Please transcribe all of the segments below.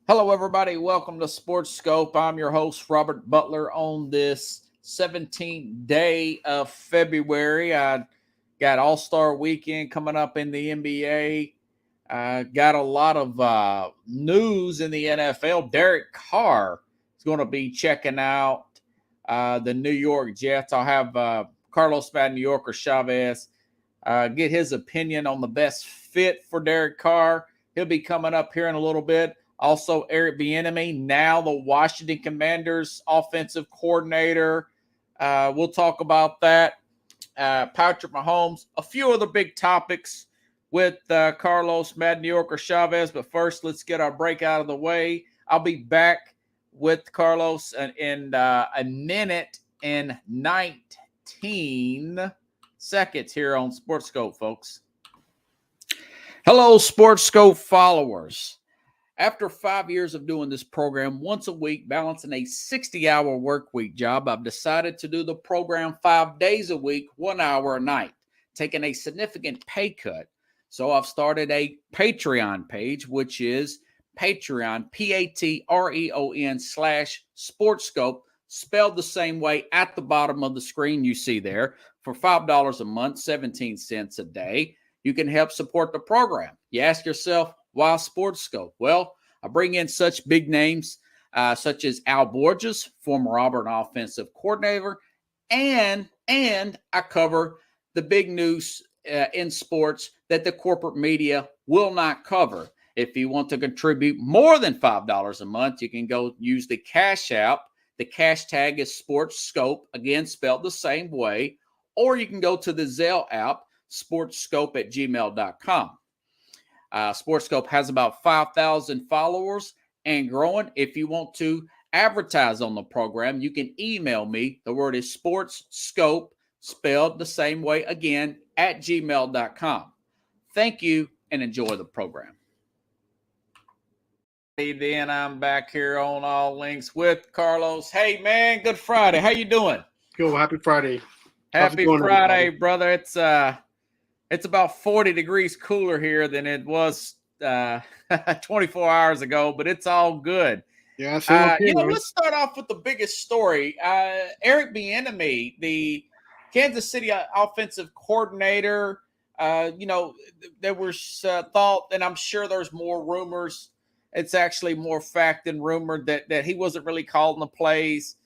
Hello, everybody. Welcome to Sports Scope. I'm your host, Robert Butler, on this 17th day of February. I got All Star Weekend coming up in the NBA. Got a lot of news in the NFL. Derek Carr is going to be checking out the New York Jets. I'll have Carlos Bad New Yorker Chavez get his opinion on the best fit for Derek Carr. He'll be coming up here in a little bit. Also, Eric Bieniemy, now the Washington Commanders offensive coordinator. We'll talk about that. Patrick Mahomes, a few other big topics with Carlos Mad New Yorker Chavez. But first, let's get our break out of the way. I'll be back with Carlos in a minute and 19 seconds here on Sports Scope, folks. Hello, Sports Scope followers. After 5 years of doing this program once a week, balancing a 60-hour work week job, I've decided to do the program 5 days a week, 1 hour a night, taking a significant pay cut. So I've started a Patreon page, which is Patreon, Patreon/SportsScope, spelled the same way at the bottom of the screen you see there. For $5 a month, 17 cents a day, you can help support the program. You ask yourself, why Sports Scope? Well, I bring in such big names such as Al Borges, former Auburn offensive coordinator, and I cover the big news in sports that the corporate media will not cover. If you want to contribute more than $5 a month, you can go use the Cash App. The cash tag is Sports Scope, again spelled the same way, or you can go to the Zelle app, sportscope@gmail.com. SportsScope has about 5,000 followers and growing. If you want to advertise on the program, you can email me. The word is SportsScope, spelled the same way again, @gmail.com. Thank you and enjoy the program. Then I'm back here on All Links with Carlos. Hey, man, good Friday. How you doing? Yo, happy Friday. Happy Friday, brother. It's about 40 degrees cooler here than it was 24 hours ago, but it's all good. Yeah, okay, let's start off with the biggest story. Eric Bieniemy, the Kansas City offensive coordinator, there was thought, and I'm sure there's more rumors. It's actually more fact than rumor that he wasn't really calling the plays,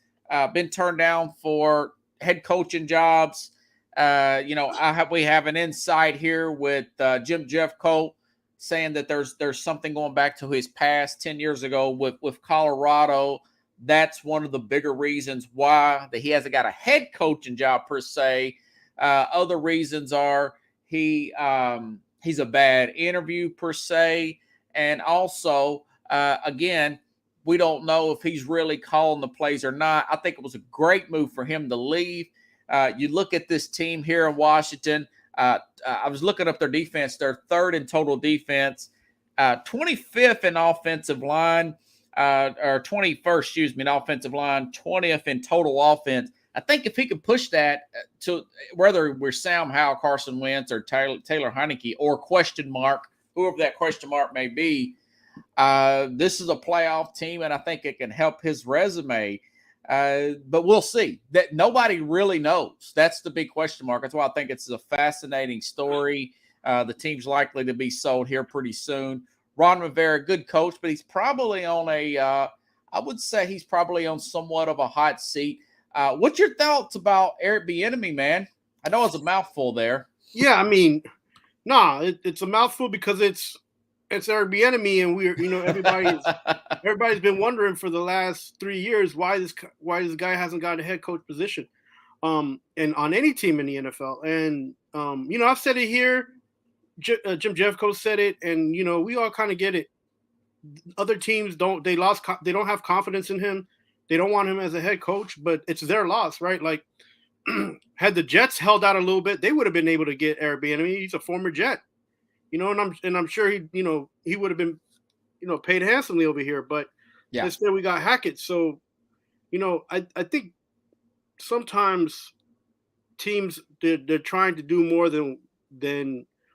been turned down for head coaching jobs. We have an insight here with Jim Jeffcoat saying that there's something going back to his past 10 years ago with Colorado. That's one of the bigger reasons why that he hasn't got a head coaching job per se. Other reasons are he's a bad interview per se, and also again, we don't know if he's really calling the plays or not. I think it was a great move for him to leave. You look at this team here in Washington. I was looking up their defense. They're third in total defense, 25th in offensive line, or 21st, in offensive line, 20th in total offense. I think if he could push that to whether we're Sam Howell, Carson Wentz, or Taylor Heinicke, or question mark, whoever that question mark may be, this is a playoff team, and I think it can help his resume. But we'll see. That nobody really knows. That's the big question mark. That's why I think it's a fascinating story. The team's likely to be sold here pretty soon. Ron Rivera, good coach, but he's probably on I would say he's probably on somewhat of a hot seat. What's your thoughts about Eric Bieniemy, man? I know it's a mouthful there. Yeah, I mean, it's a mouthful because it's Eric Bieniemy, and everybody's been wondering for the last 3 years why this guy hasn't got a head coach position, and on any team in the NFL. And I've said it here. Jim Jeffcoat said it, and we all kind of get it. Other teams don't have confidence in him. They don't want him as a head coach, but it's their loss, right? Like, had the Jets held out a little bit, they would have been able to get Eric Bieniemy. He's a former Jet, and I'm sure he would have been, paid handsomely over here. But instead we got Hackett. So, I think sometimes teams they're trying to do more than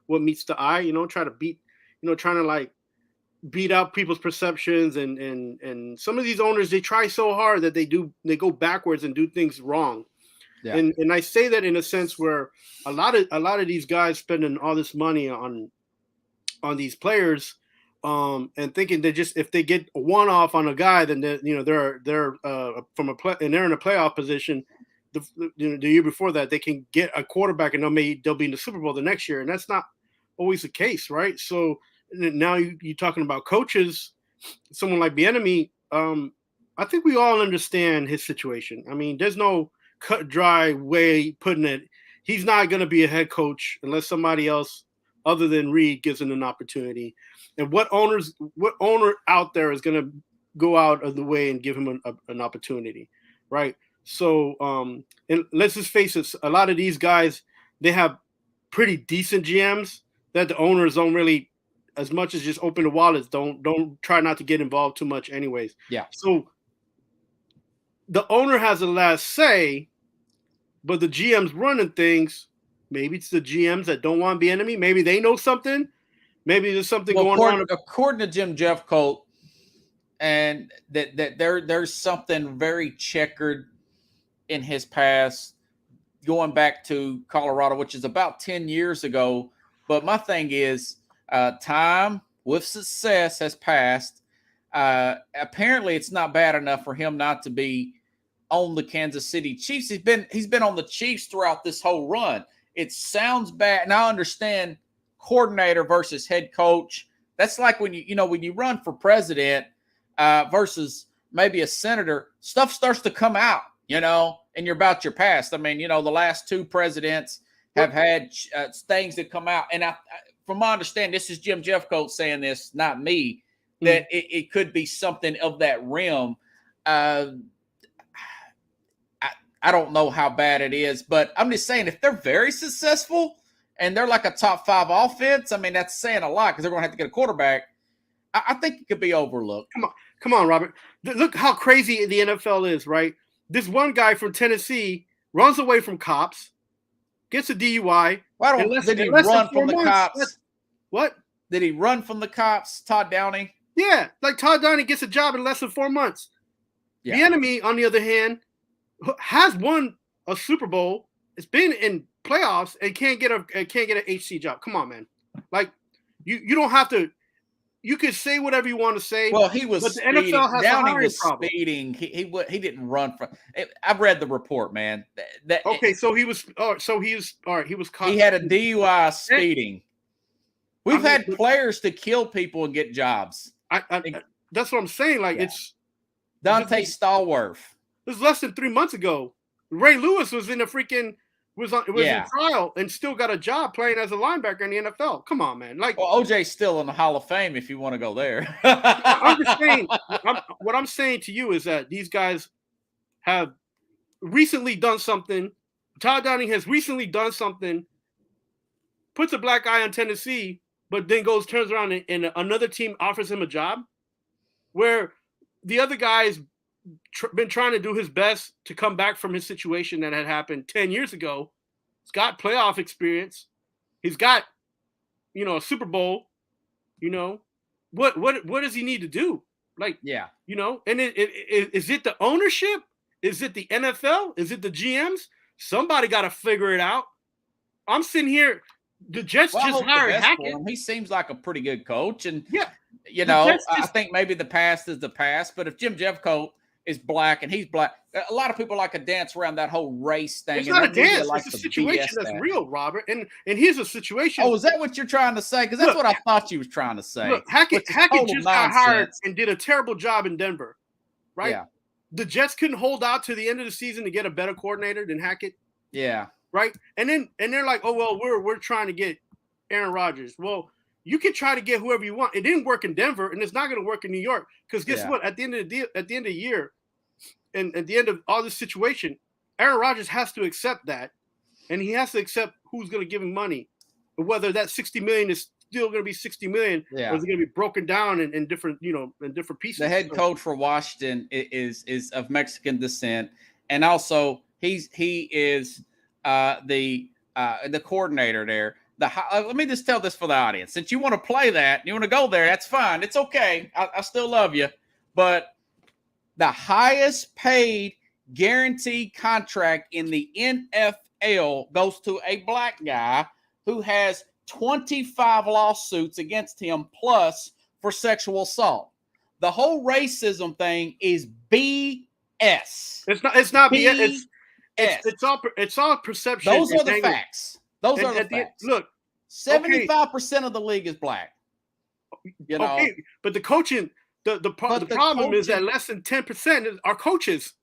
what meets the eye. Try to beat, trying to like beat out people's perceptions, and some of these owners, they try so hard that they go backwards and do things wrong. Yeah. And I say that in a sense where a lot of these guys spending all this money on these players, and thinking that just if they get a one-off on a guy, then they're from and they're in a playoff position. The year before that, they can get a quarterback and they'll be in the Super Bowl the next year, and that's not always the case, right? So now you're talking about coaches, someone like Bieniemy. I think we all understand his situation. I mean, there's no cut dry way putting it. He's not going to be a head coach unless somebody else other than Reid gives him an opportunity. And what owner out there is going to go out of the way and give him an opportunity, right? So, and let's just face it, a lot of these guys, they have pretty decent GMs that the owners don't really, as much as just open the wallets, don't try not to get involved too much anyways. Yeah. So the owner has the last say, but the GMs running things, maybe it's the GMs that don't want Bieniemy. Maybe they know something. Maybe there's something going on. According to Jim Jeffcoat, and that there's something very checkered in his past, going back to Colorado, which is about 10 years ago. But my thing is, time with success has passed. Apparently, it's not bad enough for him not to be on the Kansas City Chiefs. He's been on the Chiefs throughout this whole run. It sounds bad, and I understand coordinator versus head coach. That's like when you run for president versus maybe a senator. Stuff starts to come out, and you're about your past. I mean, the last two presidents have had things that come out, and from my understanding, this is Jim Jeffcoat saying this, not me, that it could be something of that realm. I don't know how bad it is, but I'm just saying if they're very successful and they're like a top 5 offense, I mean, that's saying a lot because they're going to have to get a quarterback. I think it could be overlooked. Come on, Robert. Look how crazy the NFL is, right? This one guy from Tennessee runs away from cops, gets a DUI. Did he run from the cops? What? Did he run from the cops, Todd Downing? Yeah, like Todd Downing gets a job in less than 4 months. Yeah. Bieniemy, on the other hand, has won a Super Bowl. It's been in playoffs and can't get an HC job. Come on, man. Like you don't have to. You can say whatever you want to say. Well, he was. But the speeding. NFL has Downing a was problem. speeding. He didn't run from. I've read the report, man. So he was. So he was. All right. He was caught. He had a DUI speeding. We've had players to kill people and get jobs. That's what I'm saying. Like it's Dante Stallworth. This was less than 3 months ago. Ray Lewis was in a freaking was in trial and still got a job playing as a linebacker in the NFL. Come on, man. Like, well, OJ's still in the Hall of Fame if you want to go there. I'm just saying. What I'm saying to you is that these guys have recently done something. Todd Downing has recently done something. Puts a black eye on Tennessee, but then turns around and another team offers him a job, where the other guy's been trying to do his best to come back from his situation that had happened 10 years ago. He's got playoff experience. He's got, a Super Bowl. What does he need to do? Like, yeah, and is it the ownership? Is it the NFL? Is it the GMs? Somebody got to figure it out. I'm sitting here. The Jets just hired Hackett. He seems like a pretty good coach, and I think maybe the past is the past. But if Jim Jeffcoat is black and he's black, a lot of people like to dance around that whole race thing. It's not a dance. It's a situation that's real, Robert. And here's a situation. Oh, is that what you're trying to say? Because that's what I thought you was trying to say. Look, Hackett just got hired and did a terrible job in Denver, right? Yeah. The Jets couldn't hold out to the end of the season to get a better coordinator than Hackett. Yeah. Right. And they're like, oh well, we're trying to get Aaron Rodgers. Well, you can try to get whoever you want. It didn't work in Denver, and it's not going to work in New York. Because guess what? At the end of the year, and at the end of all this situation, Aaron Rodgers has to accept that, and he has to accept who's going to give him money, whether that $60 million is still going to be $60 million, or is it going to be broken down in different, in different pieces. The head coach for Washington is of Mexican descent, and also he is the coordinator there. let me just tell this for the audience. Since you want to play that, you want to go there, that's fine. It's okay. I still love you. But the highest paid guaranteed contract in the NFL goes to a black guy who has 25 lawsuits against him plus for sexual assault. The whole racism thing is BS. It's not BS. It's all perception. Those are the facts. Those are the facts. Look, 75% of the league is black. You know, okay, but the coaching, the problem is that less than 10% are coaches.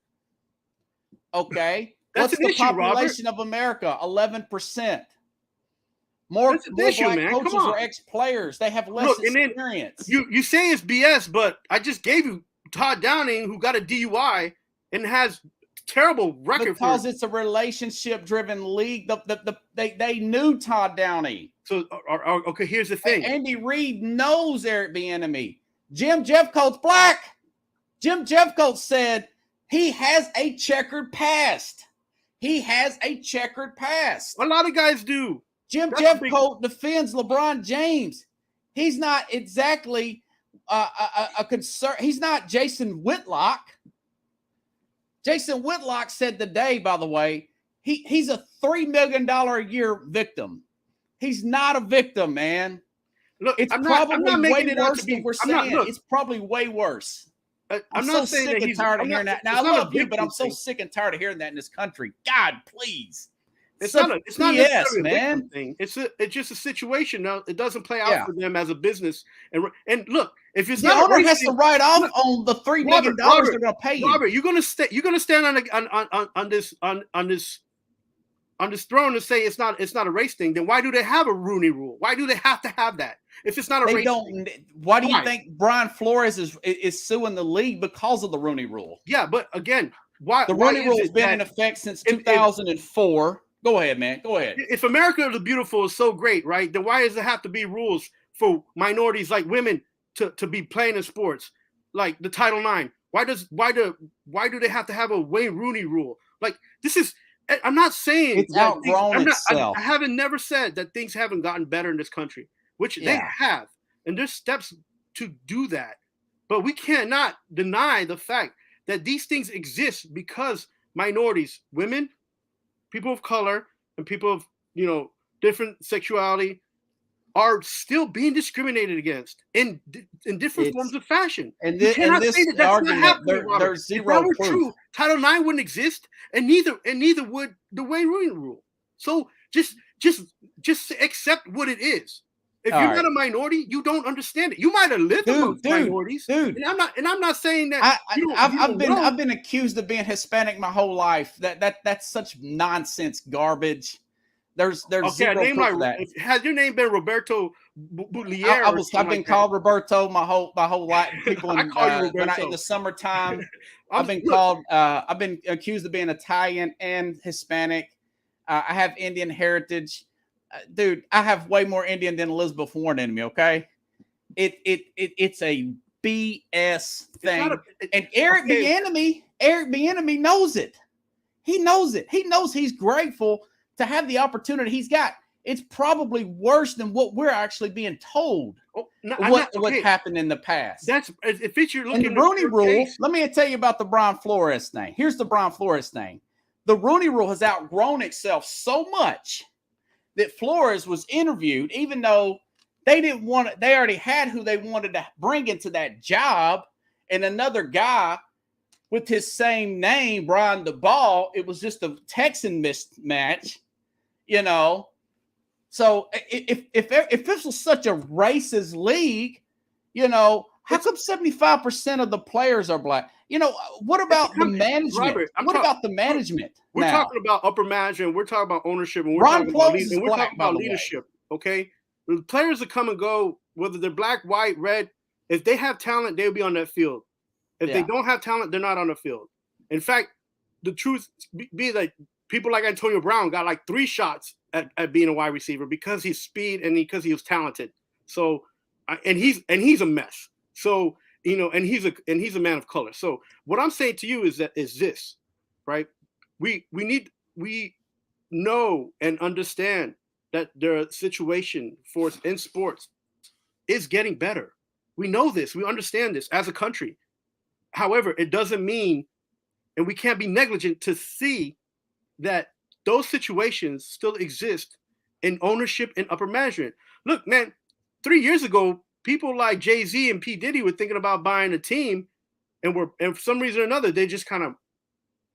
Okay, that's what's the population of America? 11%. More black coaches are ex-players. They have less experience. You say it's BS, but I just gave you Todd Downing, who got a DUI and has terrible record because it's a relationship-driven league. They knew Todd Downing. So okay, here's the thing. Andy Reid knows Eric Bieniemy. Jim Jeffcoat's black. Jim Jeffcoat said he has a checkered past. He has a checkered past. A lot of guys do. Jim Jeffcoat defends LeBron James. He's not exactly a concern. He's not Jason Whitlock. Jason Whitlock said today, by the way, he's a $3 million a year victim. He's not a victim, man. Look, it's probably way worse than we're saying. It's probably way worse. I'm so not saying sick that and tired of hearing that. Now, I love you, but I'm so thing. sick and tired of hearing that in this country. God, please. It's not necessarily a victim thing. It's just a situation. Now it doesn't play out for them as a business. And look, if it's the owner has to write off on the $3 million they're going to pay you. Robert, you're going to stand on this throne and say it's not a race thing. Then why do they have a Rooney Rule? Why do they have to have that? If it's not a race thing. Why do you think Brian Flores is suing the league because of the Rooney Rule? Yeah, but again, why the Rooney Rule has been in effect since 2004. Go ahead, man. Go ahead. If America the Beautiful is so great, right, then why does there have to be rules for minorities like women to be playing in sports, like the Title IX? Why do they have to have a Wayne Rooney Rule? Like this is. I'm not saying it's outgrown itself. I haven't never said that things haven't gotten better in this country, which they have, and there's steps to do that. But we cannot deny the fact that these things exist because minorities, women, people of color, and people of different sexuality are still being discriminated against in different forms of fashion. And this argument, there's zero proof. True, Title IX wouldn't exist, and neither would the Wayne Rooney Rule. So just accept what it is. If you're not a minority, you don't understand it. You might have lived amongst minorities, and I'm not saying that. I've been accused of being Hispanic my whole life. That's such nonsense garbage. There's zero proof of that. Has your name been Roberto Butlier? I've been called Roberto my whole life. People I call you Roberto. In the summertime, I've been accused of being Italian and Hispanic. I have Indian heritage. Dude, I have way more Indian than Elizabeth Warren in me, okay? It's a BS thing. And Eric Bieniemy knows it. He knows it. He knows he's grateful to have the opportunity he's got. It's probably worse than what we're actually being told. What happened in the past. That's if you're looking at the Rooney Rule. Let me tell you about the Brian Flores thing. Here's the Brian Flores thing. The Rooney Rule has outgrown itself so much that Flores was interviewed, even though they didn't want it. They already had who they wanted to bring into that job, and another guy with his same name, Brian DeBall. It was just a Texan mismatch, So if this was such a racist league, how come 75% of the players are black? What about the management? Robert, what about the management? We're talking about upper management. We're talking about ownership, and we're talking about leadership. Okay, the players that come and go, whether they're black, white, red, if they have talent, they'll be on that field. If they don't have talent, they're not on the field. In fact, the truth be that people like Antonio Brown got like 3 shots at being a wide receiver because he's speed and because he was talented. So, and he's a mess. So, and he's a man of color. So what I'm saying to you is this, right? We know and understand that their situation for in sports is getting better. We know this. We understand this as a country. However, it doesn't mean, and we can't be negligent to see that those situations still exist in ownership and upper management. Look, man, 3 years ago, people like Jay-Z and P. Diddy were thinking about buying a team, and for some reason or another, they just kind of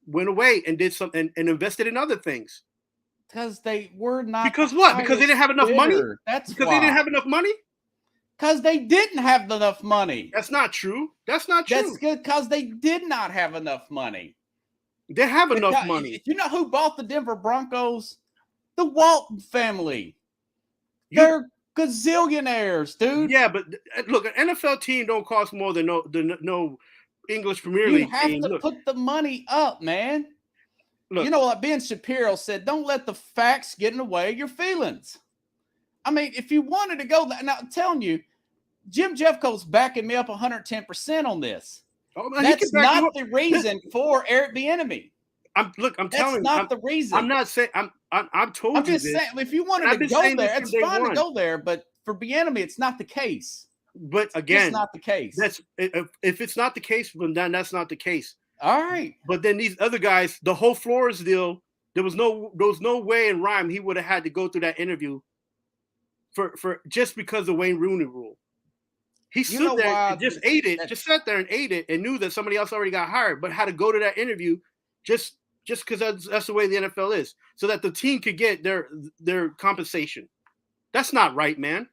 went away and did some and invested in other things. Because they were not. Because what? Because they didn't have enough money? That's because why. They didn't have enough money? Because they didn't have enough money. That's not true. That's not true. That's good because they did not have enough money. They have enough money. You know who bought the Denver Broncos? The Walton family. They're gazillionaires, dude. Yeah, but look, an NFL team don't cost more than no English Premier League. You have to put the money up, man. Look, you know, like Ben Shapiro said, don't let the facts get in the way of your feelings. I mean, if you wanted to go there, now I'm telling you, Jim Jeffcoat's backing me up 110% on this. Oh, man, that's not the reason for Eric Bieniemy. I'm telling you, that's not the reason. I'm not saying I'm told you. I'm just saying, if you wanted to go there, it's fine to go there. But for Bieniemy, it's not the case. But again, it's not the case. That's if it's not the case, then that's not the case. All right. But then these other guys, the whole Flores deal, there was no way in rhyme he would have had to go through that interview for just because of Wayne Rooney rule. He stood there and just ate it, just sat there and ate it, and knew that somebody else already got hired, but had to go to that interview just because that's the way the NFL is, so that the team could get their compensation. That's not right, man.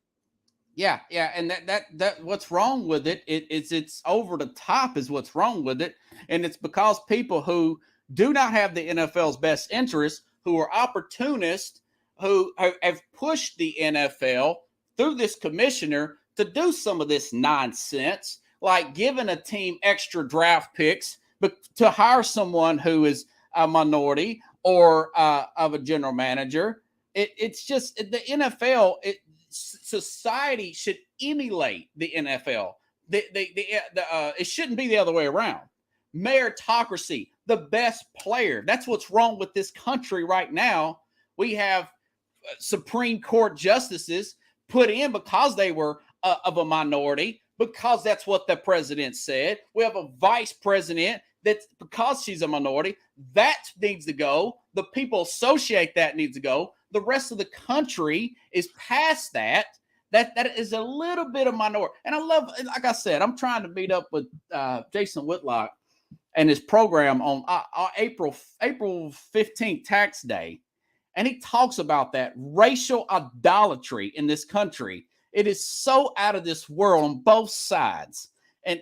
Yeah, and that what's wrong with it? It's over the top is what's wrong with it, and it's because people who do not have the NFL's best interest, who are opportunists, who have pushed the NFL through this commissioner to do some of this nonsense, like giving a team extra draft picks, but to hire someone who is a minority or of a general manager. It's just the NFL. Society should emulate the NFL. It shouldn't be the other way around. Meritocracy, the best player. That's what's wrong with this country right now. We have Supreme Court justices put in because they were of a minority, because that's what the president said. We have a vice president that's because she's a minority. That needs to go. The people associate that needs to go. The rest of the country is past that. That is a little bit of minority. And I love, like I said, I'm trying to meet up with Jason Whitlock and his program on April 15th, Tax Day. And he talks about that racial idolatry in this country. It is so out of this world on both sides. And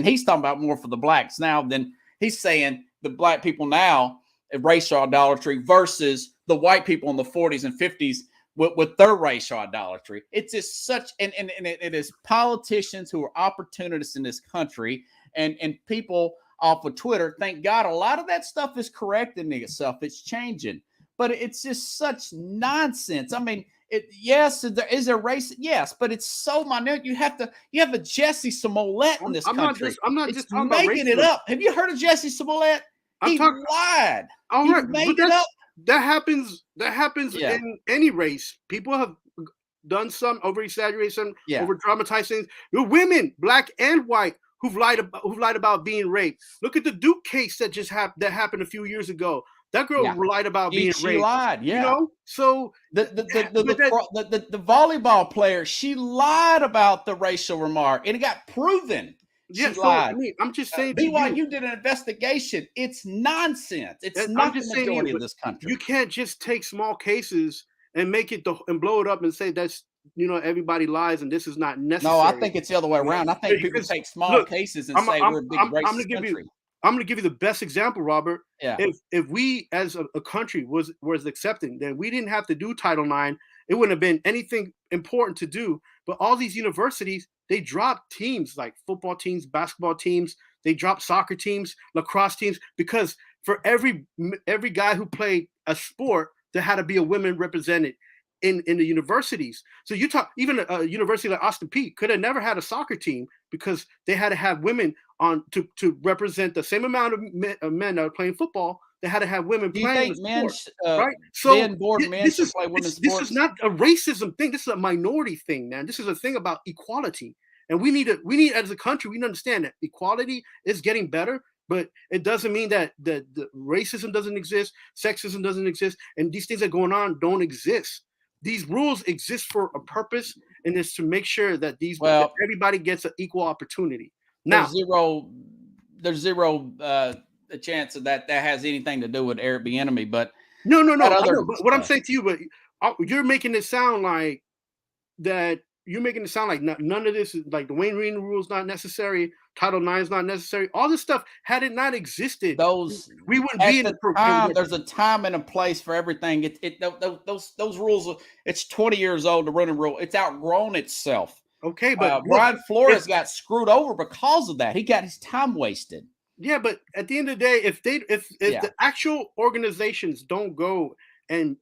he's talking about more for the blacks now than he's saying the black people now, racial idolatry versus the white people in the 40s and 50s with their racial idolatry. It's just such, and it is politicians who are opportunists in this country and people off of Twitter. Thank God a lot of that stuff is correcting itself. It's changing, but it's just such nonsense. I mean, is there race? Yes, but it's so minute. You have a Jesse Smollett in this country. I'm not just talking making it up. Have you heard of Jesse Smollett? He lied. All right, made it up. That happens in any race. People have done some over-exaggerate, some over-dramatized things. The women, black and white, who've lied about being raped. Look at the Duke case that just happened a few years ago. That girl lied about being raped. She lied, yeah. You know? So the volleyball player, she lied about the racial remark, and it got proven. Yeah, so, I mean, I'm just saying. BYU did an investigation. It's nonsense. It's not the majority of this country. You can't just take small cases and make it and blow it up and say that's everybody lies and this is not necessary. No, I think it's the other way around. I think people take small cases and say we're a big racist country. I'm going to give you the best example, Robert. Yeah. If we as a country was accepting, then we didn't have to do Title IX. It wouldn't have been anything important to do. But all these universities, they drop teams like football teams, basketball teams. They drop soccer teams, lacrosse teams, because for every guy who played a sport, there had to be a woman represented in the universities. So you talk, even a university like Austin Peay could have never had a soccer team because they had to have women on to represent the same amount of men that are playing football they had to have women Do you playing the think men, sport, right? So being born men should play women's this is sports? not a racism thing. This is a minority thing, man. This is a thing about equality, and we need as a country, we need to understand that equality is getting better, but it doesn't mean that the racism doesn't exist, sexism doesn't exist, and these things that are going on don't exist. These rules exist for a purpose, and it's to make sure that that everybody gets an equal opportunity. Now, there's zero a chance of that has anything to do with Eric Bieniemy, but no. I know, but what I'm saying to you, but you're making it sound like that. You're making it sound like none of this is like the Wayne Rooney rule is not necessary. Title IX is not necessary. All this stuff, had it not existed, we wouldn't be in the time. There's a time and a place for everything. Those rules. It's 20 years old. The running rule. It's outgrown itself. Okay, but Brian Flores got screwed over because of that. He got his time wasted. Yeah, but at the end of the day, if the actual organizations don't go and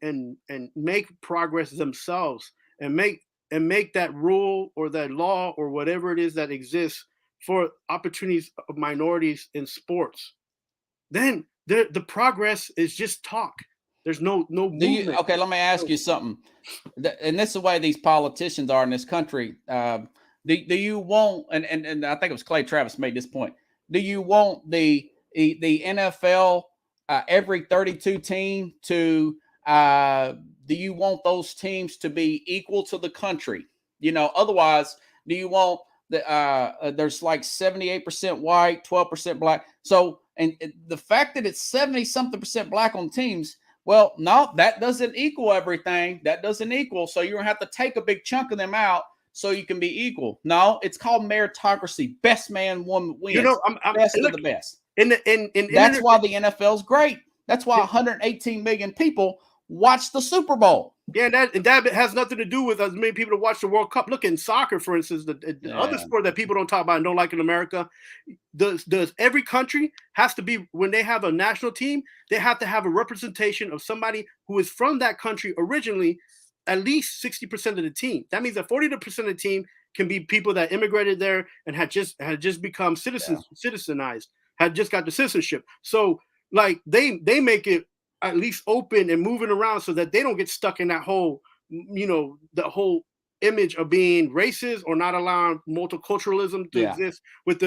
make progress themselves and make that rule or that law or whatever it is that exists for opportunities of minorities in sports, then the progress is just talk. There's no movement. Okay, let me ask you something. And this is the way these politicians are in this country. Do you want, and I think it was Clay Travis made this point, do you want the NFL, every 32 team to, do you want those teams to be equal to the country? Otherwise, do you want there's like 78% white, 12% black. So, and the fact that it's 70-something% black on teams, well, no, that doesn't equal everything. That doesn't equal. So you're going to have to take a big chunk of them out so you can be equal. No, it's called meritocracy. Best man, woman wins. I'm best of the best. That's why the NFL is great. That's why 118 million people watch the Super Bowl. Yeah, and that has nothing to do with as many people to watch the World Cup. Look, in soccer, for instance, the other sport that people don't talk about and don't like in America, does every country has to be, when they have a national team, they have to have a representation of somebody who is from that country originally, at least 60% of the team. That means that 40% of the team can be people that immigrated there and had just become citizenized, had just got the citizenship. So like they make it at least open and moving around so that they don't get stuck in that whole, the whole image of being racist or not allowing multiculturalism to exist with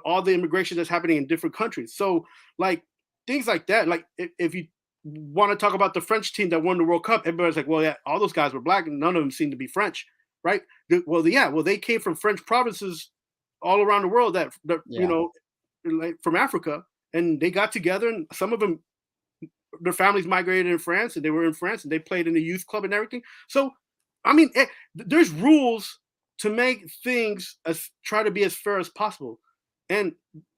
all the immigration that's happening in different countries. So like things like that, like if you want to talk about the French team that won the World Cup, everybody's like, well, yeah, all those guys were black and none of them seem to be French, right? Well, they came from French provinces all around the world that like from Africa. And they got together, and some of them, their families migrated in France, and they were in France, and they played in the youth club and everything. So, I mean, there's rules to make things try to be as fair as possible. And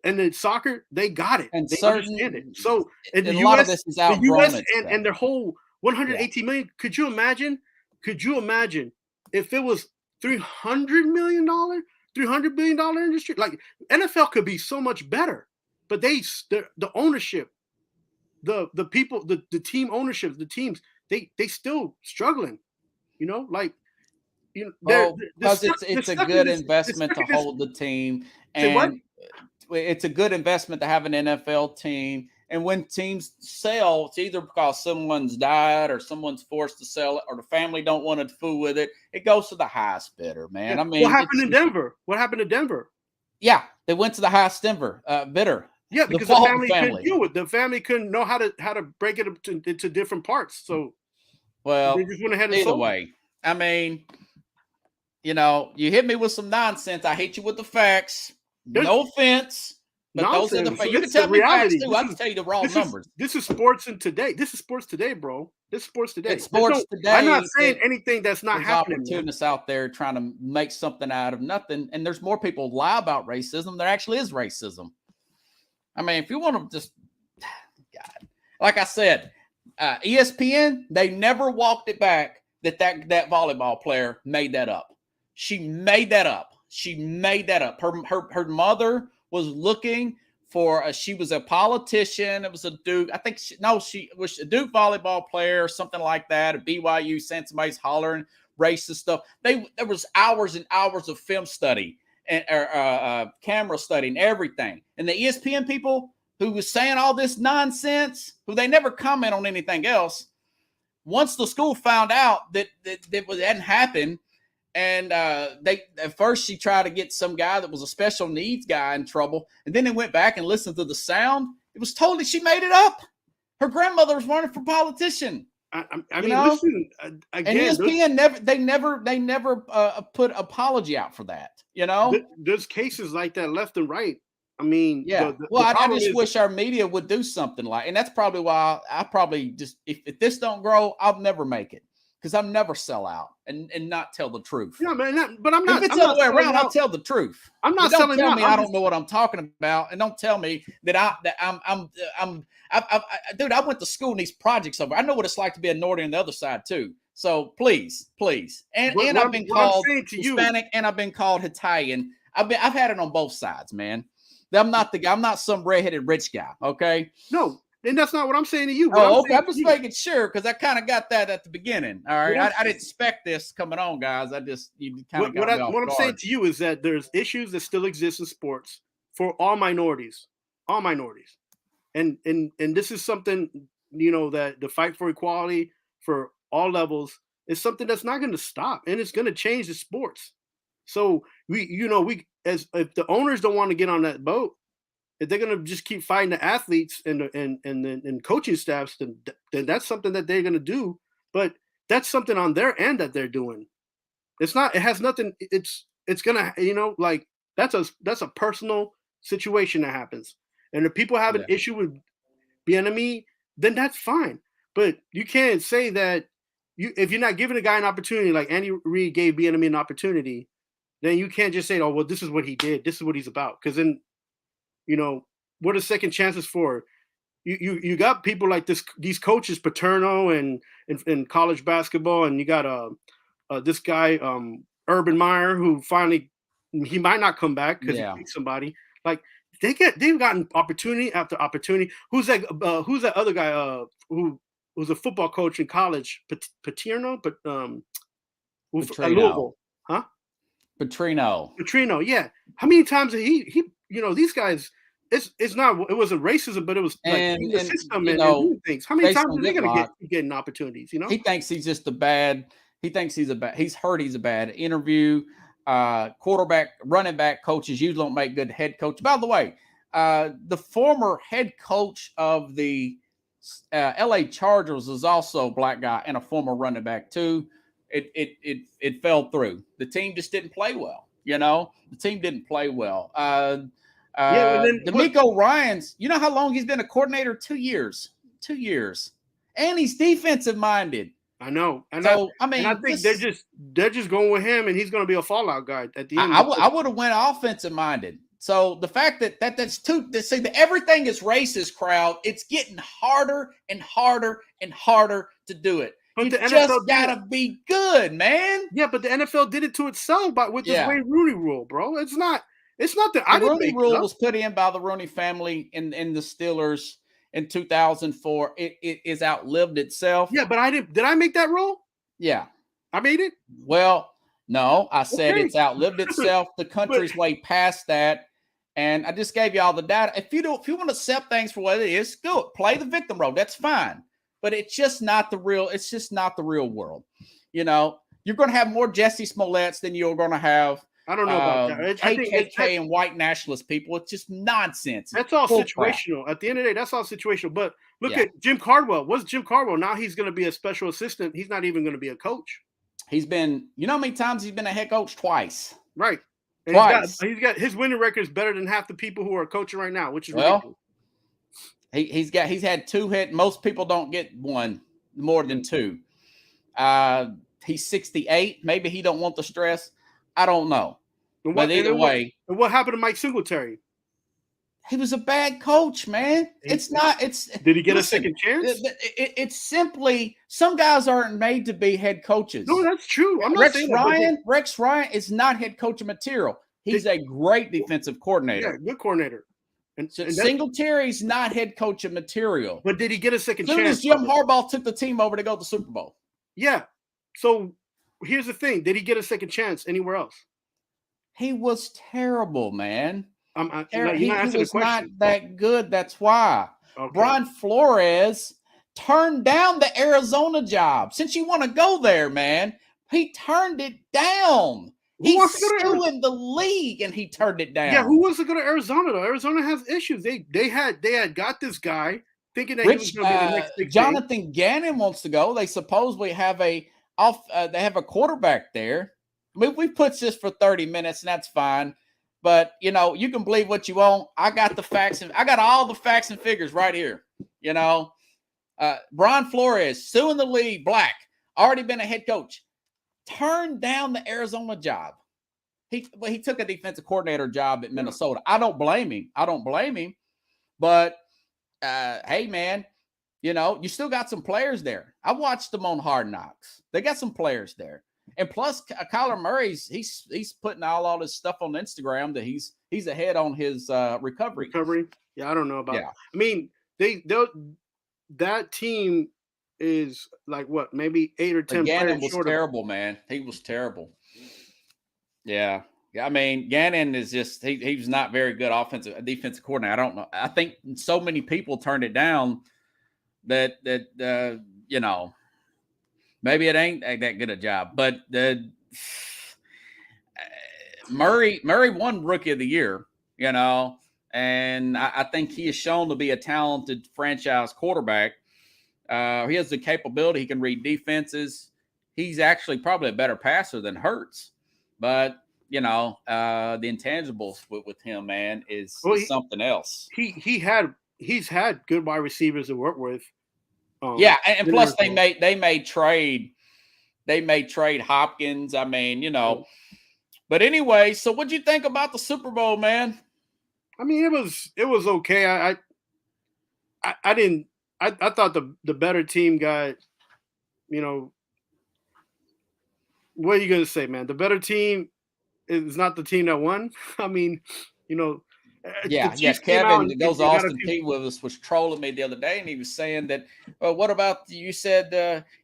in soccer, they got it. And they understand it. So, in the a US, lot of this is the US and their whole 118 million. Could you imagine if it was $300 million, $300 billion industry? Like NFL could be so much better. But the ownership, the people, the team ownership, the teams, they still struggling, because it's a good investment to hold the team, and it's a good investment to have an NFL team. And when teams sell, it's either because someone's died or someone's forced to sell it, or the family don't want to fool with it. It goes to the highest bidder, man. Yeah. I mean, what happened in Denver? What happened to Denver? Yeah, they went to the highest bidder. Yeah, because the family couldn't deal with it. The family couldn't know how to break it up into different parts. So, well, they just went ahead and either way. I mean, you hit me with some nonsense. I hit you with the facts. No offense, but nonsense. Those are the facts. You can tell me facts too. I can tell you the raw numbers. This is sports in today. This is sports today, bro. This is sports today. It's sports today. I'm not saying anything that's not happening. There's opportunists out there trying to make something out of nothing, and there's more people lie about racism. There actually is racism. I mean, if you want to just, God, like I said, ESPN, they never walked it back that volleyball player made that up. She made that up. Her mother was looking for she was a politician. It was a Duke. I think she was a Duke volleyball player or something like that. At BYU, saying somebody's hollering racist stuff. There was hours and hours of film study and camera study and everything. And the ESPN people, who was saying all this nonsense, who they never comment on anything else. Once the school found out that hadn't happened, and they at first she tried to get some guy that was a special needs guy in trouble, and then they went back and listened to the sound. It was totally she made it up. Her grandmother was running for politician. I mean, listen, again, and ESPN never put apology out for that. You know, there's cases like that left and right. I mean, yeah. I just wish our media would do something like, and that's probably why I probably just if this don't grow, I'll never make it because I'll never sell out and not tell the truth. Yeah, man. But I'm not. If it's the other way around, I'll tell the truth. I'm not selling out. Don't tell me I don't know what I'm talking about, and don't tell me that dude, I went to school in these projects over. I know what it's like to be a Nordy on the other side too. So please. And I've been called Hispanic and I've been called Italian. I've had it on both sides, man. I'm not some redheaded rich guy. Okay. No, and that's not what I'm saying to you. Okay. I'm just making sure because I kind of got that at the beginning. All right. I didn't expect this coming on, guys. What I'm saying to you is that there's issues that still exist in sports for all minorities. And this is something, that the fight for equality for all levels is something that's not going to stop, and it's going to change the sports. So if the owners don't want to get on that boat, if they're going to just keep fighting the athletes and coaching staffs, then that's something that they're going to do. But that's something on their end that they're doing. It has nothing. It's going to, that's a personal situation that happens. And if people have an issue with Bieniemy, then that's fine. But you can't say that if you're not giving a guy an opportunity, like Andy Reid gave Bieniemy an opportunity, then you can't just say, "Oh, well, this is what he did. This is what he's about." Because then, what are second chances for? You got people like these coaches, Paterno and in college basketball, and you got this guy Urban Meyer, who finally he might not come back because he picked somebody like. They've gotten opportunity after opportunity. Who's that other guy who was a football coach in college? Paterno, but Louisville, huh? Petrino, yeah. How many times he these guys? It wasn't racism, but it was like the system and doing things. How many times are they going to get opportunities? He thinks he's just he's heard he's a bad interview. Quarterback, running back coaches usually don't make good head coach. By the way, the former head coach of the LA Chargers is also a black guy and a former running back too. It fell through. The team just didn't play well. The team didn't play well. D'Amico Ryans, you know how long he's been a coordinator? 2 years. 2 years, and he's defensive minded. I know, and I think they're just going with him, and he's going to be a fallout guy at the end. I would have went offensive minded. So the fact that's everything is racist, crowd. It's getting harder and harder and harder to do it. But you just gotta be good, man. Yeah, but the NFL did it to itself with this Wayne Rooney rule, bro. It's not that the Rooney rule was put in by the Rooney family in the Steelers in 2004. It is outlived itself. Yeah, but did I make that rule? Yeah. I made it? Well, no, I said it's outlived itself. The country's way past that. And I just gave you all the data. If you want to accept things for what it is, do it. Play the victim role. That's fine. But it's just not the real world. You're going to have more Jesse Smolletts than you're going to have I don't know about that. KKK and white nationalist people. It's just nonsense. That's all situational. At the end of the day, that's all situational. But look at Jim Cardwell. What's Jim Cardwell? Now he's going to be a special assistant. He's not even going to be a coach. He's been, how many times he's been a head coach? Twice. Right. And Twice. He's got his winning record is better than half the people who are coaching right now, which is ridiculous. He's had 2 hit. Most people don't get one more than 2. He's 68. Maybe he don't want the stress. I don't know. But either way. And what happened to Mike Singletary? He was a bad coach, man. Did he get a second chance? It's simply some guys aren't made to be head coaches. No, that's true. I'm not Rex saying Ryan. Rex Ryan is not head coach material. He's a great defensive coordinator. Yeah, good coordinator. And Singletary's not head coach material. But did he get a second chance? As Jim Harbaugh took the team over to go to the Super Bowl. Yeah. So here's the thing: did he get a second chance anywhere else? He was terrible, man. you're He not answering the was not question. that good. That's why. Okay. Brian Flores turned down the Arizona job. Since you want to go there, man, he turned it down. He's still in the league, and he turned it down. Yeah, who wants to go to Arizona though? Arizona has issues. They had got this guy thinking that he was going to be the next big Jonathan Gannon wants to go. They supposedly have they have a quarterback there. I mean, we put this for 30 minutes, and that's fine. But you can believe what you want. I got the facts, and I got all the facts and figures right here. Brian Flores suing the league, black, already been a head coach, turned down the Arizona job. He took a defensive coordinator job at Minnesota. I don't blame him. But hey, man, you still got some players there. I watched them on Hard Knocks. They got some players there. And plus, Kyler Murray's he's putting all this stuff on Instagram that he's ahead on his recovery. Yeah, I don't know about. Yeah. I mean, that team is like what, maybe 8 or 10 Gannon players was terrible, man. He was terrible. Yeah. I mean, Gannon is just he was not very good defensive coordinator. I don't know. I think so many people turned it down that maybe it ain't that good a job. But Murray won Rookie of the Year, and I think he is shown to be a talented franchise quarterback. He has the capability. He can read defenses. He's actually probably a better passer than Hurts. But, the intangibles with him, man, is something else. He's had good wide receivers to work with. Yeah, and plus they made trade Hopkins. I mean, But anyway, so what'd you think about the Super Bowl, man? I mean, it was okay. I thought the better team got, what are you gonna say, man? The better team is not the team that won. I mean, Yeah. Kevin that goes Austin P with us was trolling me the other day, and he was saying that, what about you said,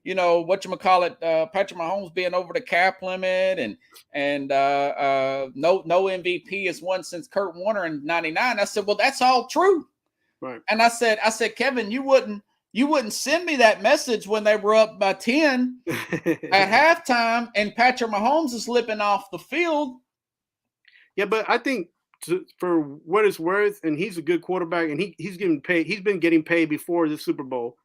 whatchamacallit, Patrick Mahomes being over the cap limit and no MVP has won since Kurt Warner in '99. I said, well, that's all true. Right. And I said, Kevin, you wouldn't send me that message when they were up by 10 at halftime and Patrick Mahomes is slipping off the field. Yeah, but I think for what it's worth, and he's a good quarterback, and he's getting paid. He's been getting paid before the Super Bowl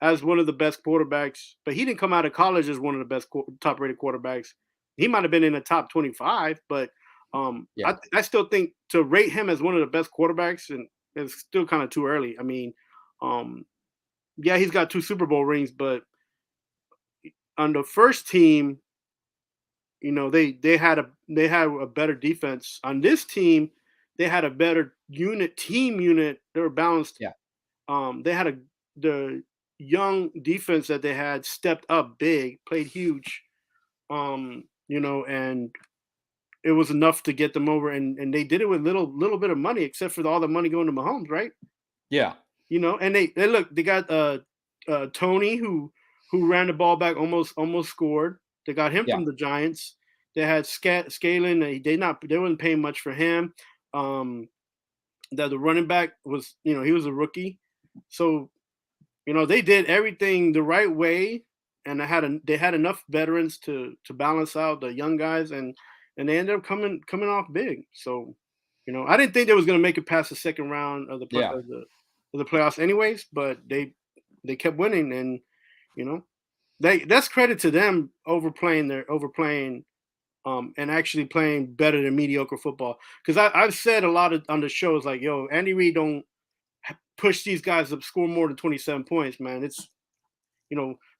as one of the best quarterbacks, but he didn't come out of college as one of the best top-rated quarterbacks. He might have been in the top 25, but I still think to rate him as one of the best quarterbacks, and it's still kind of too early. I mean, yeah, he's got 2 Super Bowl rings, but on the first team, they had a better defense. On this team, they had a better team unit. They were balanced. Yeah. They had the young defense that they had stepped up big, played huge. And it was enough to get them over, and they did it with little bit of money, except for all the money going to Mahomes, right? Yeah. And they got Tony who ran the ball back, almost scored. They got him from the Giants. They had Scalen. They wasn't paying much for him. The running back was, he was a rookie. So, they did everything the right way, and they had enough veterans to balance out the young guys, and they ended up coming off big. So, I didn't think they was going to make it past the second round of the playoffs anyways, but they kept winning, and that's credit to them overplaying and actually playing better than mediocre football. Because I've said a lot on the shows, like, yo, Andy Reid don't push these guys up, score more than 27 points, man. It's,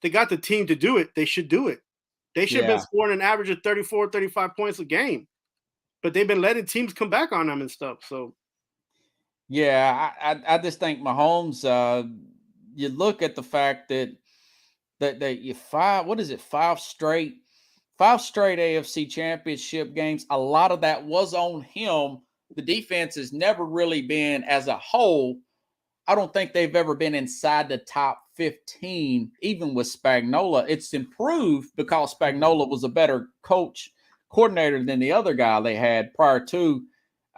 they got the team to do it. They should do it. They should have been scoring an average of 34, 35 points a game. But they've been letting teams come back on them and stuff. So, yeah, I just think Mahomes, you look at the fact that you five straight AFC championship games. A lot of that was on him. The defense has never really been, as a whole, I don't think they've ever been inside the top 15, even with Spagnuolo. It's improved because Spagnuolo was a better coordinator than the other guy they had prior to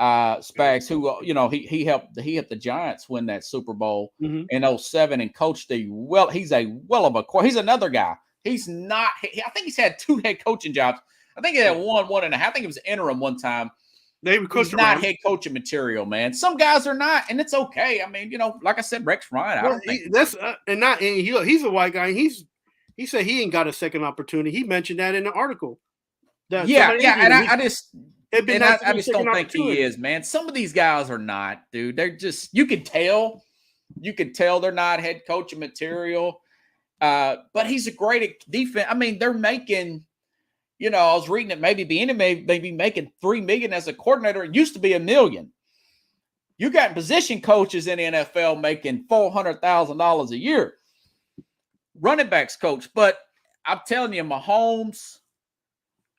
Spags, who he helped the Giants win that Super Bowl in 07 and coached he's he's another guy. He's not. I think he's had 2 head coaching jobs. I think he had one and a half. I think it was interim one time. He's not head coaching material, man. Some guys are not, and it's okay. I mean, like I said, Rex Ryan. Well, he's a white guy. He said he ain't got a second opportunity. He mentioned that in the article. And I just don't think he is, man. Some of these guys are not, dude. They're just, you could tell they're not head coaching material. But he's a great defense. I mean, they're making, I was reading it, maybe making $3 million as a coordinator. It used to be $1 million. You got position coaches in the NFL making $400,000 a year. Running backs coach, but I'm telling you, Mahomes,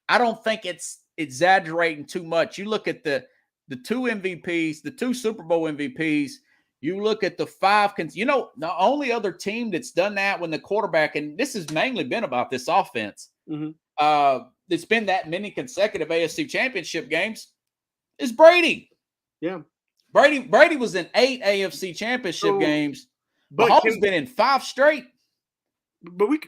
I don't think it's exaggerating too much. You look at the 2 MVPs, the 2 Super Bowl MVPs. You look at the 5. The only other team that's done that when the quarterback, and this has mainly been about this offense. It's been that many consecutive AFC Championship games. Is Brady? Yeah, Brady was in 8 AFC Championship games. But Mahomes been in 5 straight. But we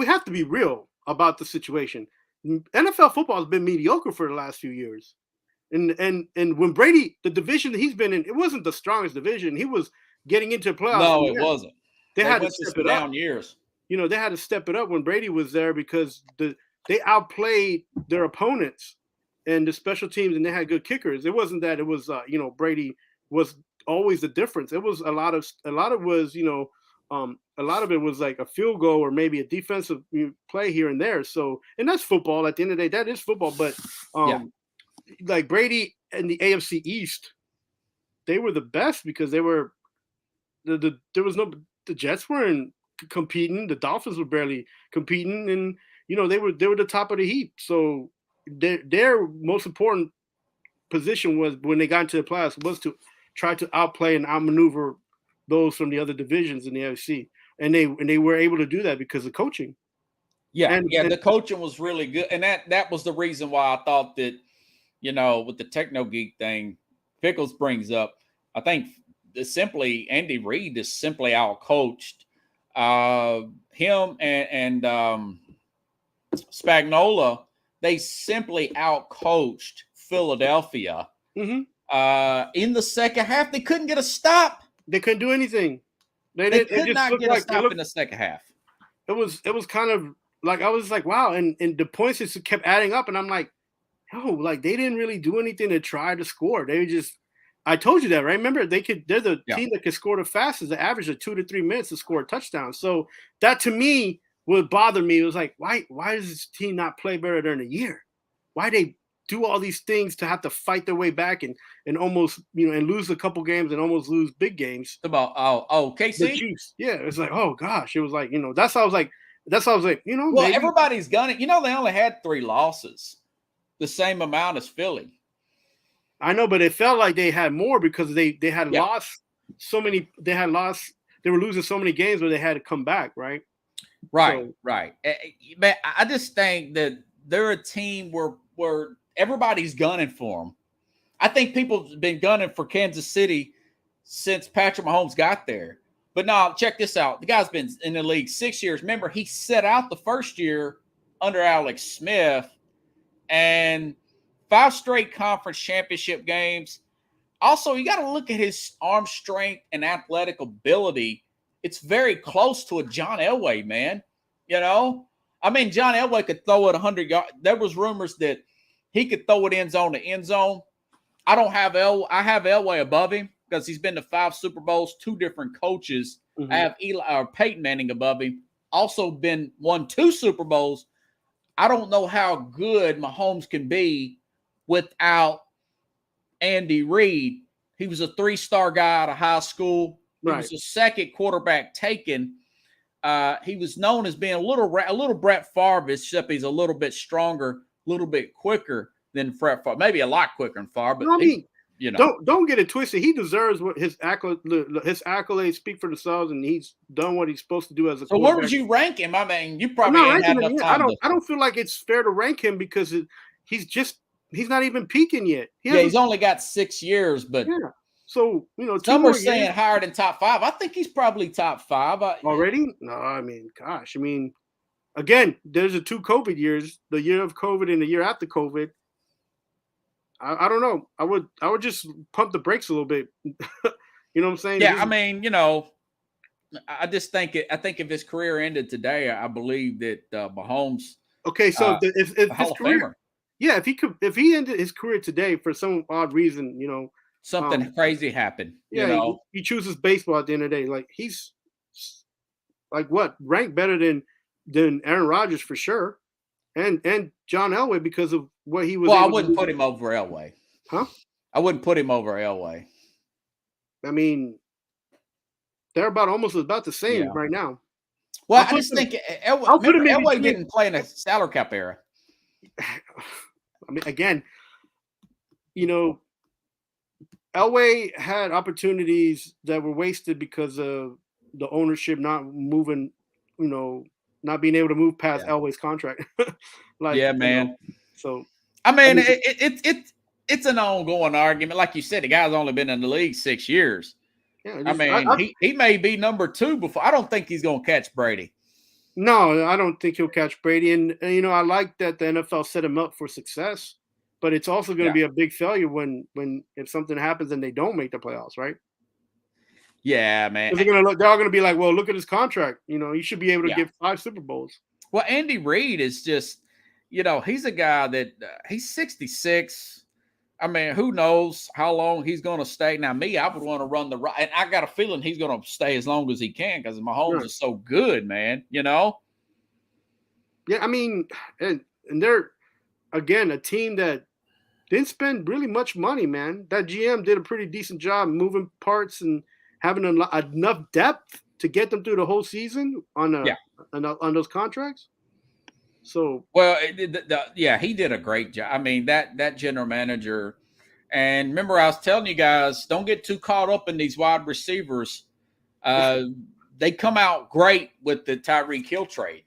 have to be real about the situation. NFL football has been mediocre for the last few years, and when Brady, the division that he's been in, it wasn't the strongest division. He was getting into playoffs. No, it wasn't. They had to step it up. Years. They had to step it up when Brady was there because they outplayed their opponents and the special teams, and they had good kickers. It wasn't that it was Brady was always the difference. It was a lot of it was like a field goal or maybe a defensive play here and there. So, and that's football. At the end of the day, that is football. But like Brady and the AFC East, they were the best because they were the Jets weren't competing. The Dolphins were barely competing, and they were the top of the heap. So their most important position was when they got into the playoffs was to try to outplay and outmaneuver those from the other divisions in the AFC, and they were able to do that because of coaching. The coaching was really good, and that was the reason why I thought that, with the Techno Geek thing, Pickles brings up. I think simply Andy Reid is simply out-coached him and Spagnuolo. They simply out-coached Philadelphia in the second half. They couldn't get a stop. They couldn't do anything. They could not get a stop in the second half. It was kind of like, I was like, wow, and the points just kept adding up, and I'm like, like they didn't really do anything to try to score. They just, I told you that, right? Remember, they're the team that can score the fastest. The average of 2 to 3 minutes to score a touchdown. So that to me would bother me. It was like, why does this team not play better during the year? Why they do all these things to have to fight their way back and almost, and lose a couple games and almost lose big games. About KC? Yeah, it's like, oh gosh, it was like, that's how I was like, well, maybe. Everybody's gunning. They only had 3 losses, the same amount as Philly. I know, but it felt like they had more because they had lost so many. They were losing so many games where they had to come back, right? Right. But I just think that they're a team where everybody's gunning for them. I think people have been gunning for Kansas City since Patrick Mahomes got there. But now, check this out. The guy's been in the league 6 years. Remember, he set out the first year under Alex Smith and 5 straight conference championship games. Also, you got to look at his arm strength and athletic ability. It's very close to a John Elway, man. I mean, John Elway could throw it 100 yards. There was rumors that he could throw it end zone to end zone. I have Elway above him because he's been to 5 Super Bowls, 2 different coaches. I have Peyton Manning above him. Also won 2 Super Bowls. I don't know how good Mahomes can be without Andy Reid. He was a 3-star guy out of high school. He was the second quarterback taken. He was known as being a little Brett Favre, except he's a little bit stronger, a little bit quicker than Brett Favre. Maybe a lot quicker than Favre, but don't get it twisted. He deserves what his accolades speak for themselves, and he's done what he's supposed to do as a. So where would you rank him? I mean, you probably ain't had enough time. I don't feel like it's fair to rank him because he's just he's not even peaking yet. He's only got 6 years, but yeah. So some are saying higher than top 5. I think he's probably top 5 already. No, I mean, gosh, I mean, again, there's the 2 COVID years, the year of COVID and the year after COVID. I don't know. I would just pump the brakes a little bit. You know what I'm saying? Yeah, I mean, I just think I think if his career ended today, I believe that Mahomes. Okay, so if his career, Famer. yeah, if he ended his career today for some odd reason, something crazy happened. Yeah, he chooses baseball at the end of the day. Like he's like what ranked better than Aaron Rodgers for sure, and John Elway because of what he was. Well, I wouldn't put him over Elway. Huh? I wouldn't put him over Elway. I mean, they're almost about the same right now. Well, I just think Elway didn't play in a salary cap era. I mean, again, Elway had opportunities that were wasted because of the ownership not moving, not being able to move past Elway's contract. Man. So I mean, it's an ongoing argument. Like you said, the guy's only been in the league 6 years. Yeah, I mean, he may be number 2 before. I don't think he's going to catch Brady. No, I don't think he'll catch Brady. And I like that the NFL set him up for success, but it's also going to be a big failure if something happens and they don't make the playoffs, right? Yeah, man. They're all going to be like, well, look at his contract. He should be able to get 5 Super Bowls. Well, Andy Reid is just, he's a guy that he's 66. I mean, who knows how long he's going to stay. Now, I would want to run the right. And I got a feeling he's going to stay as long as he can because Mahomes is so good, man, Yeah, I mean, and they're, again, a team that didn't spend really much money, man. That GM did a pretty decent job moving parts and having enough depth to get them through the whole season on those contracts. So well, he did a great job. I mean, that general manager, and remember, I was telling you guys, don't get too caught up in these wide receivers. They come out great with the Tyreek Hill trade.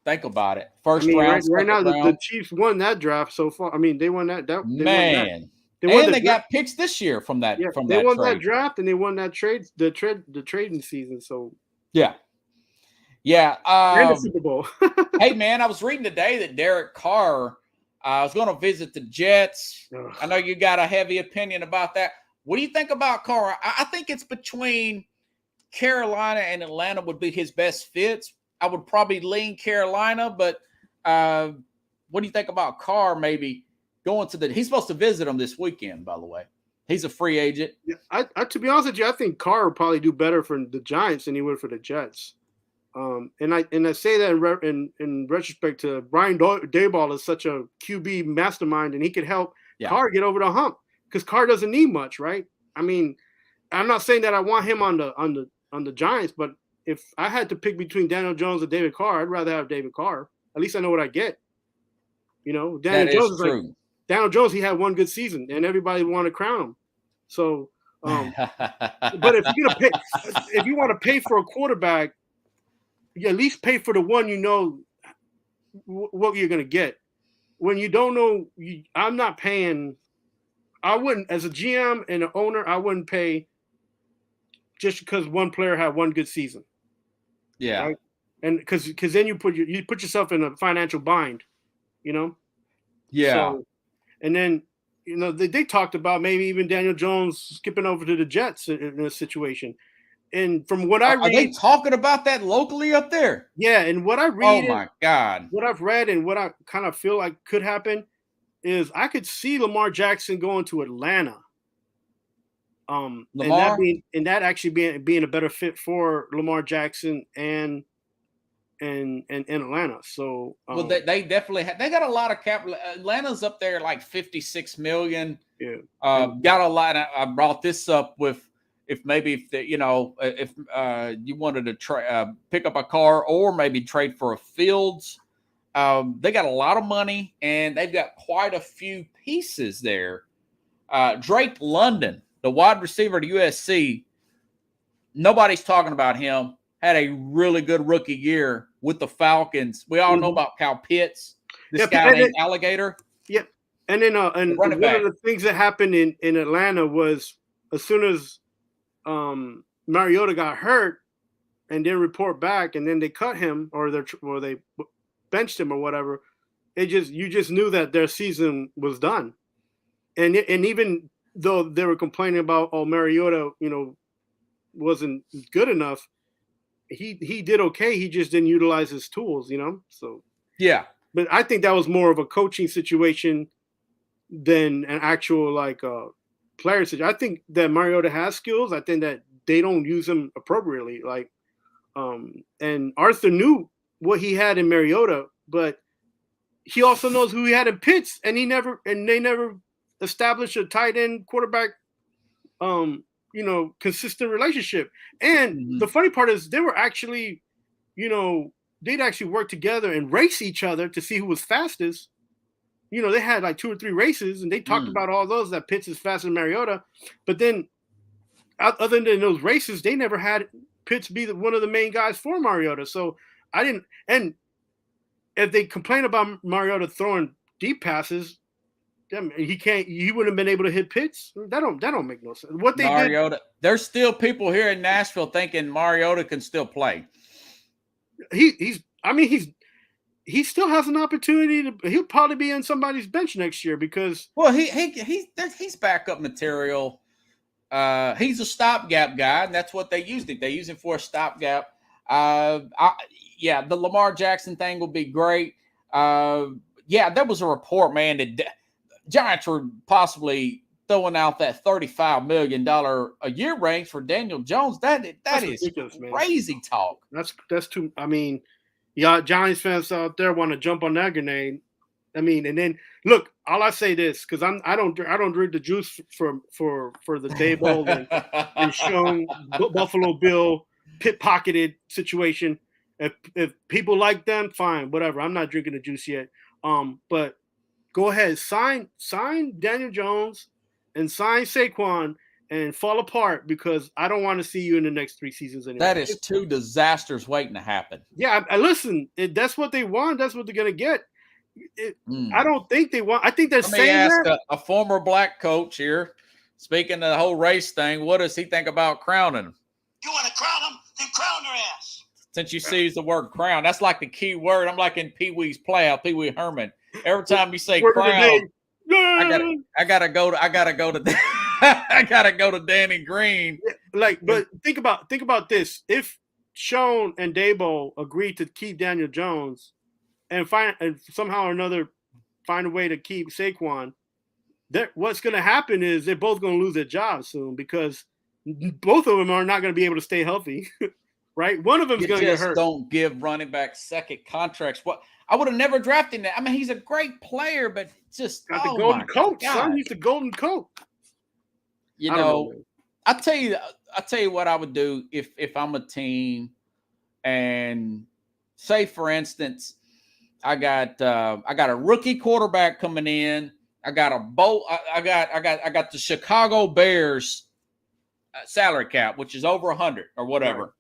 Think about it. First round, right now, the Chiefs won that draft so far. I mean, they won that. They got picks this year from that. Yeah, from they that won trade. that draft and they won that trade. The trading season. So yeah. And the Super Bowl. Hey, man, I was reading today that Derek Carr was going to visit the Jets. Ugh. I know you got a heavy opinion about that. What do you think about Carr? I think it's between Carolina and Atlanta would be his best fits. I would probably lean Carolina, but what do you think about Carr maybe going to he's supposed to visit him this weekend, by the way. He's a free agent. Yeah, I to be honest with you, I think Carr would probably do better for the Giants than he would for the Jets. And I say that in retrospect to Brian Daboll is such a QB mastermind, and he could help Carr get over the hump because Carr doesn't need much, right? I mean, I'm not saying that I want him on the Giants, but if I had to pick between Daniel Jones and David Carr, I'd rather have David Carr. At least I know what I get. Daniel Jones is like Daniel Jones. He had one good season, and everybody wanted to crown him. So, but if you want to pay for a quarterback, you at least pay for the one what you're going to get. When you don't know, I'm not paying. I wouldn't, as a GM and an owner, I wouldn't pay just because one player had one good season. Yeah, right? And because then you put yourself in a financial bind, Yeah. So, and then they talked about maybe even Daniel Jones skipping over to the Jets in a situation. And from what I read, are they talking about that locally up there? Yeah, and what I read, oh my God, what I've read and what I kind of feel like could happen is I could see Lamar Jackson going to Atlanta. Lamar? and that actually being a better fit for Lamar Jackson and Atlanta. So well, they definitely they got a lot of capital. Atlanta's up there like $56 million. Yeah, got a lot. I brought this up with. If you wanted to pick up a car or maybe trade for a Fields, they got a lot of money and they've got quite a few pieces there. Drake London, the wide receiver at USC, nobody's talking about him. Had a really good rookie year with the Falcons. We all know about Kyle Pitts, this guy named Alligator. Yeah, And then and one of the things that happened in Atlanta was as soon as Mariota got hurt and didn't report back, and then they cut him or they benched him or whatever. You just knew that their season was done. And even though they were complaining about Mariota, wasn't good enough, he did okay. He just didn't utilize his tools, So yeah. But I think that was more of a coaching situation than an actual player situation. I think that Mariota has skills. I think that they don't use him appropriately. And Arthur knew what he had in Mariota, but he also knows who he had in Pitts, and they never established a tight end quarterback, consistent relationship. And the funny part is they were actually, they'd actually work together and race each other to see who was fastest. They had like 2 or 3 races, and they talked about all those that Pitts is faster than Mariota. But then, other than those races, they never had Pitts be one of the main guys for Mariota. So I didn't. And if they complain about Mariota throwing deep passes, he wouldn't have been able to hit Pitts. That don't make no sense. What they Mariota, there's still people here in Nashville thinking Mariota can still play. He still has an opportunity he'll probably be on somebody's bench next year because he's backup material. He's a stopgap guy, and that's what they used it. They use him for a stopgap. The Lamar Jackson thing will be great. There was a report, man, that Giants were possibly throwing out that $35 million a year range for Daniel Jones. That is crazy talk. That's too. I mean, Giants fans out there want to jump on that grenade. I mean, and then look, all I say this because I don't drink the juice for the Daboll and Sean Buffalo Bill pit-pocketed situation. If people like them, fine, whatever. I'm not drinking the juice yet. But go ahead, sign Daniel Jones and sign Saquon and fall apart because I don't want to see you in the next 3 seasons anymore. That is 2 disasters waiting to happen. Yeah, I listen. That's what they want. That's what they're gonna get. I don't think they want. I think they're saying that. Let me ask a former black coach here. Speaking of the whole race thing, what does he think about crowning him? You want to crown him? Then crown their ass. Since you see the word crown, that's like the key word. I'm like in Pee Wee's Playhouse, Pee Wee Herman. Every time you say crown, I gotta go to I gotta go to Danny Green. But think about this. If Sean and Daboll agreed to keep Daniel Jones and somehow or another find a way to keep Saquon, what's going to happen is they're both going to lose their jobs soon because both of them are not going to be able to stay healthy, right? One of them is going to get hurt. Don't give running back second contracts. What I would have never drafted that. I mean, he's a great player, but just got the golden coat, son. He's the golden coat. I tell you what I would do if I'm a team, and say for instance, I got a rookie quarterback coming in. I got the Chicago Bears salary cap, which is over 100 or whatever. Right.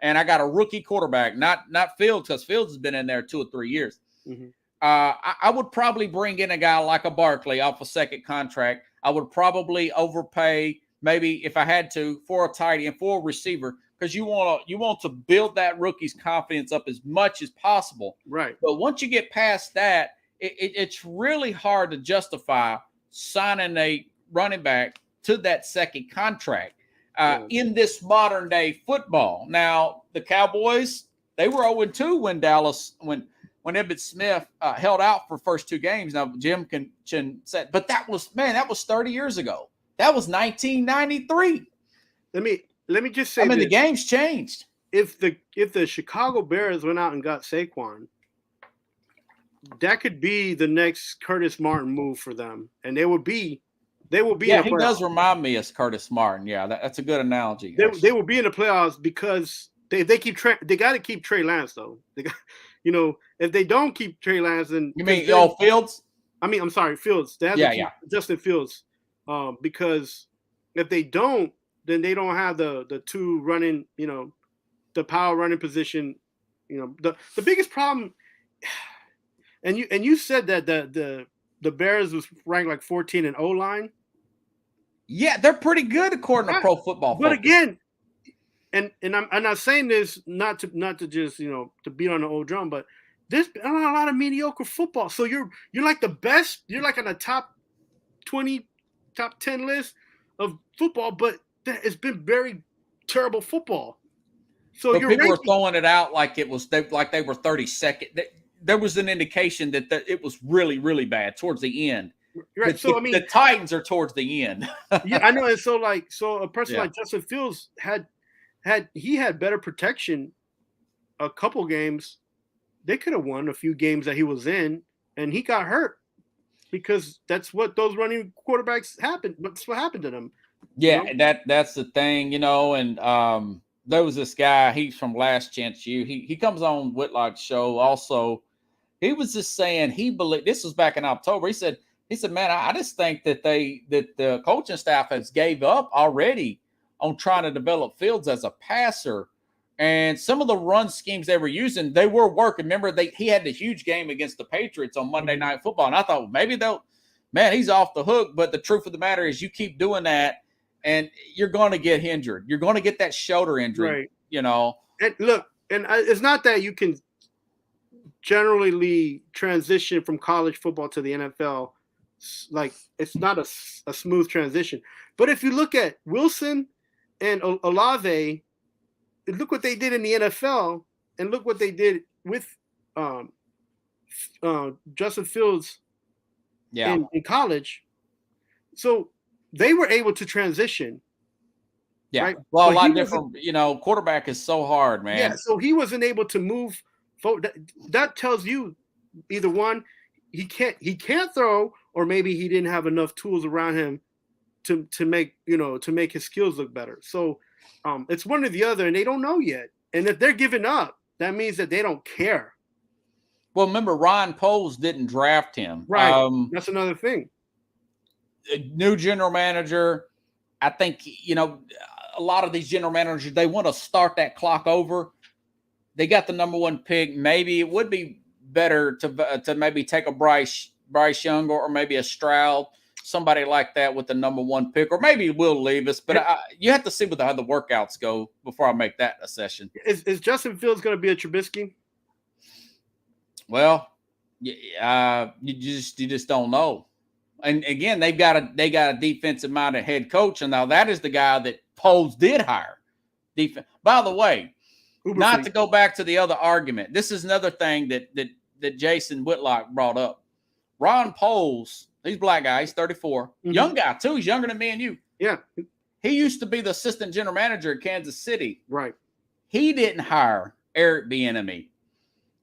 And I got a rookie quarterback, not Fields, because Fields has been in there 2 or 3 years. Mm-hmm. I would probably bring in a guy like a Barkley off a second contract. I would probably overpay, maybe if I had to, for a tight end, for a receiver, because you want to build that rookie's confidence up as much as possible. Right. But once you get past that, it's really hard to justify signing a running back to that second contract in this modern day football. Now, the Cowboys, they were 0-2 when when Emmitt Smith held out for first 2 games. Now, Jim can say, but that was 30 years ago. That was 1993. Let me just say, the game's changed. If the Chicago Bears went out and got Saquon, that could be the next Curtis Martin move for them, and they will be. Yeah, he does remind me of Curtis Martin. Yeah, that's a good analogy. They will be in the playoffs because they keep they got to keep Trey Lance though. They got, if they don't keep Trey Lance, then you mean Fields? I'm sorry, Fields. They have to keep Justin Fields, because if they don't, then they don't have the 2 running, the power running position. The biggest problem, and you said that the the Bears was ranked like 14 in O-line. Yeah, they're pretty good according to Pro Football But Focus. again, and I'm not saying this not to just to beat on the old drum, but there's been a lot of mediocre football. So you're like the best. You're like on the top 20, top 10 list of football, but it's been very terrible football. So but people were throwing it out like they were 32nd. There was an indication that it was really, really bad towards the end. Right. So I mean, the Titans are towards the end. Yeah, I know. And so a person like Justin Fields had better protection a couple games. They could have won a few games that he was in, and he got hurt because that's what those running quarterbacks happen. That's what happened to them. Yeah, that's the thing, and there was this guy, he's from Last Chance U. He comes on Whitlock's show also. He was just saying he believed, this was back in October. He said, man, I just think that the coaching staff has gave up already on trying to develop Fields as a passer. And some of the run schemes they were using, they were working. Remember, he had the huge game against the Patriots on Monday Night Football. And I thought, maybe he's off the hook. But the truth of the matter is you keep doing that, and you're going to get injured. You're going to get that shoulder injury, right. And look, it's not that you can generally transition from college football to the NFL. Like, it's not a smooth transition. But if you look at Wilson and Olave, look what they did in the NFL, and look what they did with Justin Fields in college. So they were able to transition. Yeah. Right? Well, a lot different. Quarterback is so hard, man. Yeah. So he wasn't able to move. That tells you either one, he can't throw, or maybe he didn't have enough tools around him to make his skills look better. So it's one or the other, and they don't know yet. And if they're giving up, that means that they don't care. Well, remember, Ryan Poles didn't draft him. Right. That's another thing. New general manager. I think, a lot of these general managers, they want to start that clock over. They got the number one pick. Maybe it would be better to maybe take a Bryce Young or maybe a Stroud, somebody like that with the number one pick, or maybe Will Levis. But you have to see how the workouts go before I make that assessment. Is Justin Fields going to be a Trubisky? Well, you just don't know. And again, they got a defensive minded head coach, and now that is the guy that Poles did hire. By the way, not to go back to the other argument, this is another thing that Jason Whitlock brought up. Ron Poles, he's a black guy, he's 34, young guy too. He's younger than me and you. Yeah, he used to be the assistant general manager at Kansas City. Right. He didn't hire Eric Bieniemy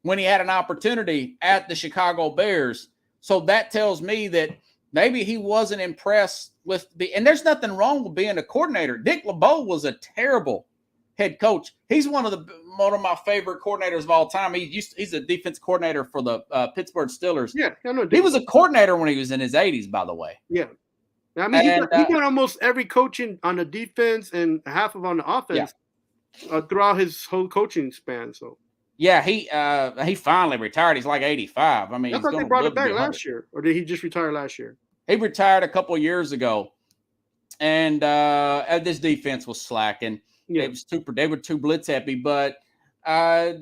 when he had an opportunity at the Chicago Bears. So that tells me that maybe he wasn't impressed with and there's nothing wrong with being a coordinator. Dick LeBeau was a terrible head coach. He's one of my favorite coordinators of all time. He's a defense coordinator for the Pittsburgh Steelers. Yeah, I know. He was a coordinator when he was in his 80s, by the way. Yeah. I mean, he got almost every coaching on the defense and half of on the offense throughout his whole coaching span. So yeah, he finally retired. He's like 85. I mean, I thought they brought it back last year, or did he just retire last year? He retired a couple of years ago, and this defense was slacking. Yeah. They were too blitz happy, but I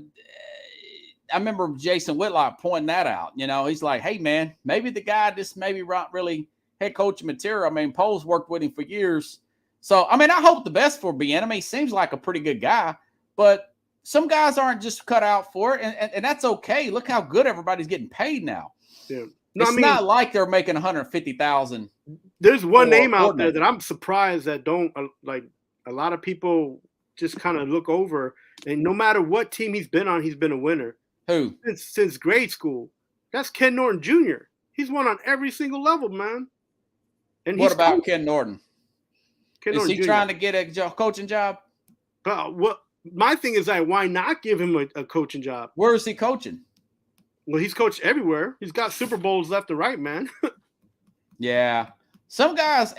remember Jason Whitlock pointing that out. He's like, hey man, maybe the guy just maybe not really head coach material. I mean, Poles worked with him for years. So, I mean, I hope the best for Bieniemy. Seems like a pretty good guy, but some guys aren't just cut out for it, and that's okay. Look how good everybody's getting paid now. Yeah. No, it's not like they're making $150,000. There's one name out there that I'm surprised that don't like. A lot of people just kind of look over, and no matter what team he's been on, he's been a winner. Who? Since grade school. That's Ken Norton Jr. He's won on every single level, man. And what about Ken Norton? Is he trying to get a coaching job? My thing is that why not give him a coaching job? Where is he coaching? Well, he's coached everywhere. He's got Super Bowls left and right, man. Yeah. Some guys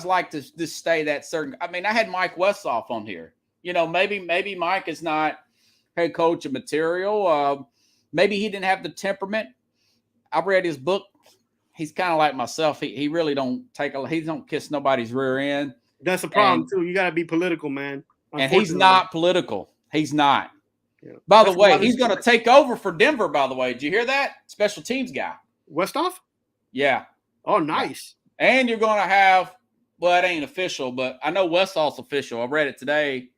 like to just stay that certain. I mean, I had Mike Westhoff on here. Maybe Mike is not head coach of material. Maybe he didn't have the temperament. I read his book he's kind of like myself. He really don't he don't kiss nobody's rear end. That's a problem too. You got to be political, man. And he's not political. He's not. Yeah. By the way, he's going to take over for Denver. By the way, did you hear that? Special teams guy. Westhoff? Yeah. Oh, nice. And you're going to have. Well, it ain't official, but I know Westhoff's official. I read it today,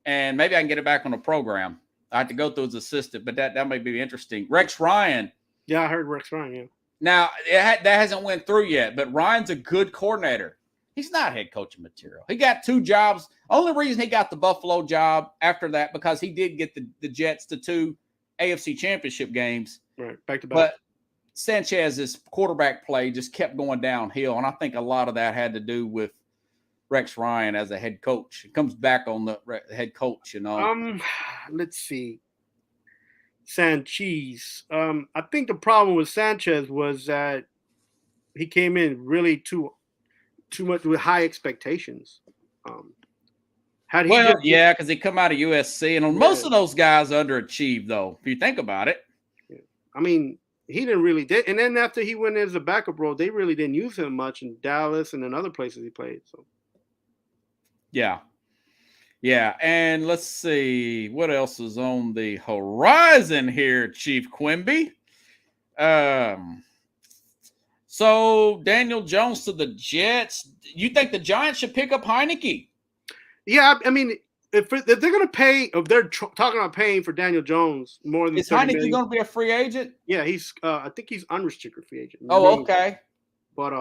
and maybe I can get it back on the program. I have to go through his assistant, but that may be interesting. Rex Ryan. Yeah, I heard Rex Ryan, yeah. Now, that hasn't went through yet, but Ryan's a good coordinator. He's not head coaching material. He got 2 jobs. Only reason he got the Buffalo job after that because he did get the Jets to 2 AFC championship games. Right, back to back. But Sanchez's quarterback play just kept going downhill, and I think a lot of that had to do with Rex Ryan as a head coach. It comes back on the head coach, you know. Let's see. Sanchez. I think the problem with Sanchez was that he came in really too much with high expectations. Because he come out of USC, and most of those guys underachieved, though. If you think about it, I mean, he didn't really did. And then after he went as a backup role, they really didn't use him much in Dallas and in other places he played. So, yeah. And let's see what else is on the horizon here, Chief Quimby. So Daniel Jones to the Jets. You think the Giants should pick up Heineke? Yeah, I mean, if they're going to pay, if they're talking about paying for Daniel Jones more than is Heineke going to be a free agent? Yeah, he's. I think he's unrestricted free agent. Oh, okay. But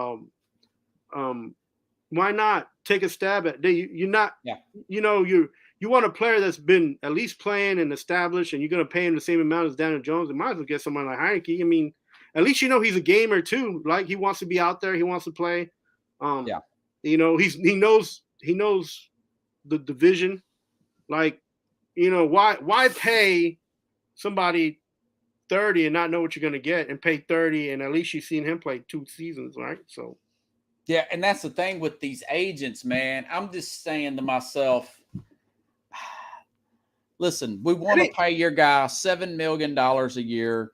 why not take a stab at? You're not. Yeah. You know, you want a player that's been at least playing and established, and you're going to pay him the same amount as Daniel Jones. You might as well get someone like Heineke. I mean, at least you know he's a gamer too. Like he wants to be out there. He wants to play. You know, he knows the division. Like, you know, why pay somebody 30 and not know what you're going to get, and pay 30 and at least you've seen him play 2 seasons, right? So, yeah, and that's the thing with these agents, man. I'm just saying to myself, listen, we want to pay your guy $7 million a year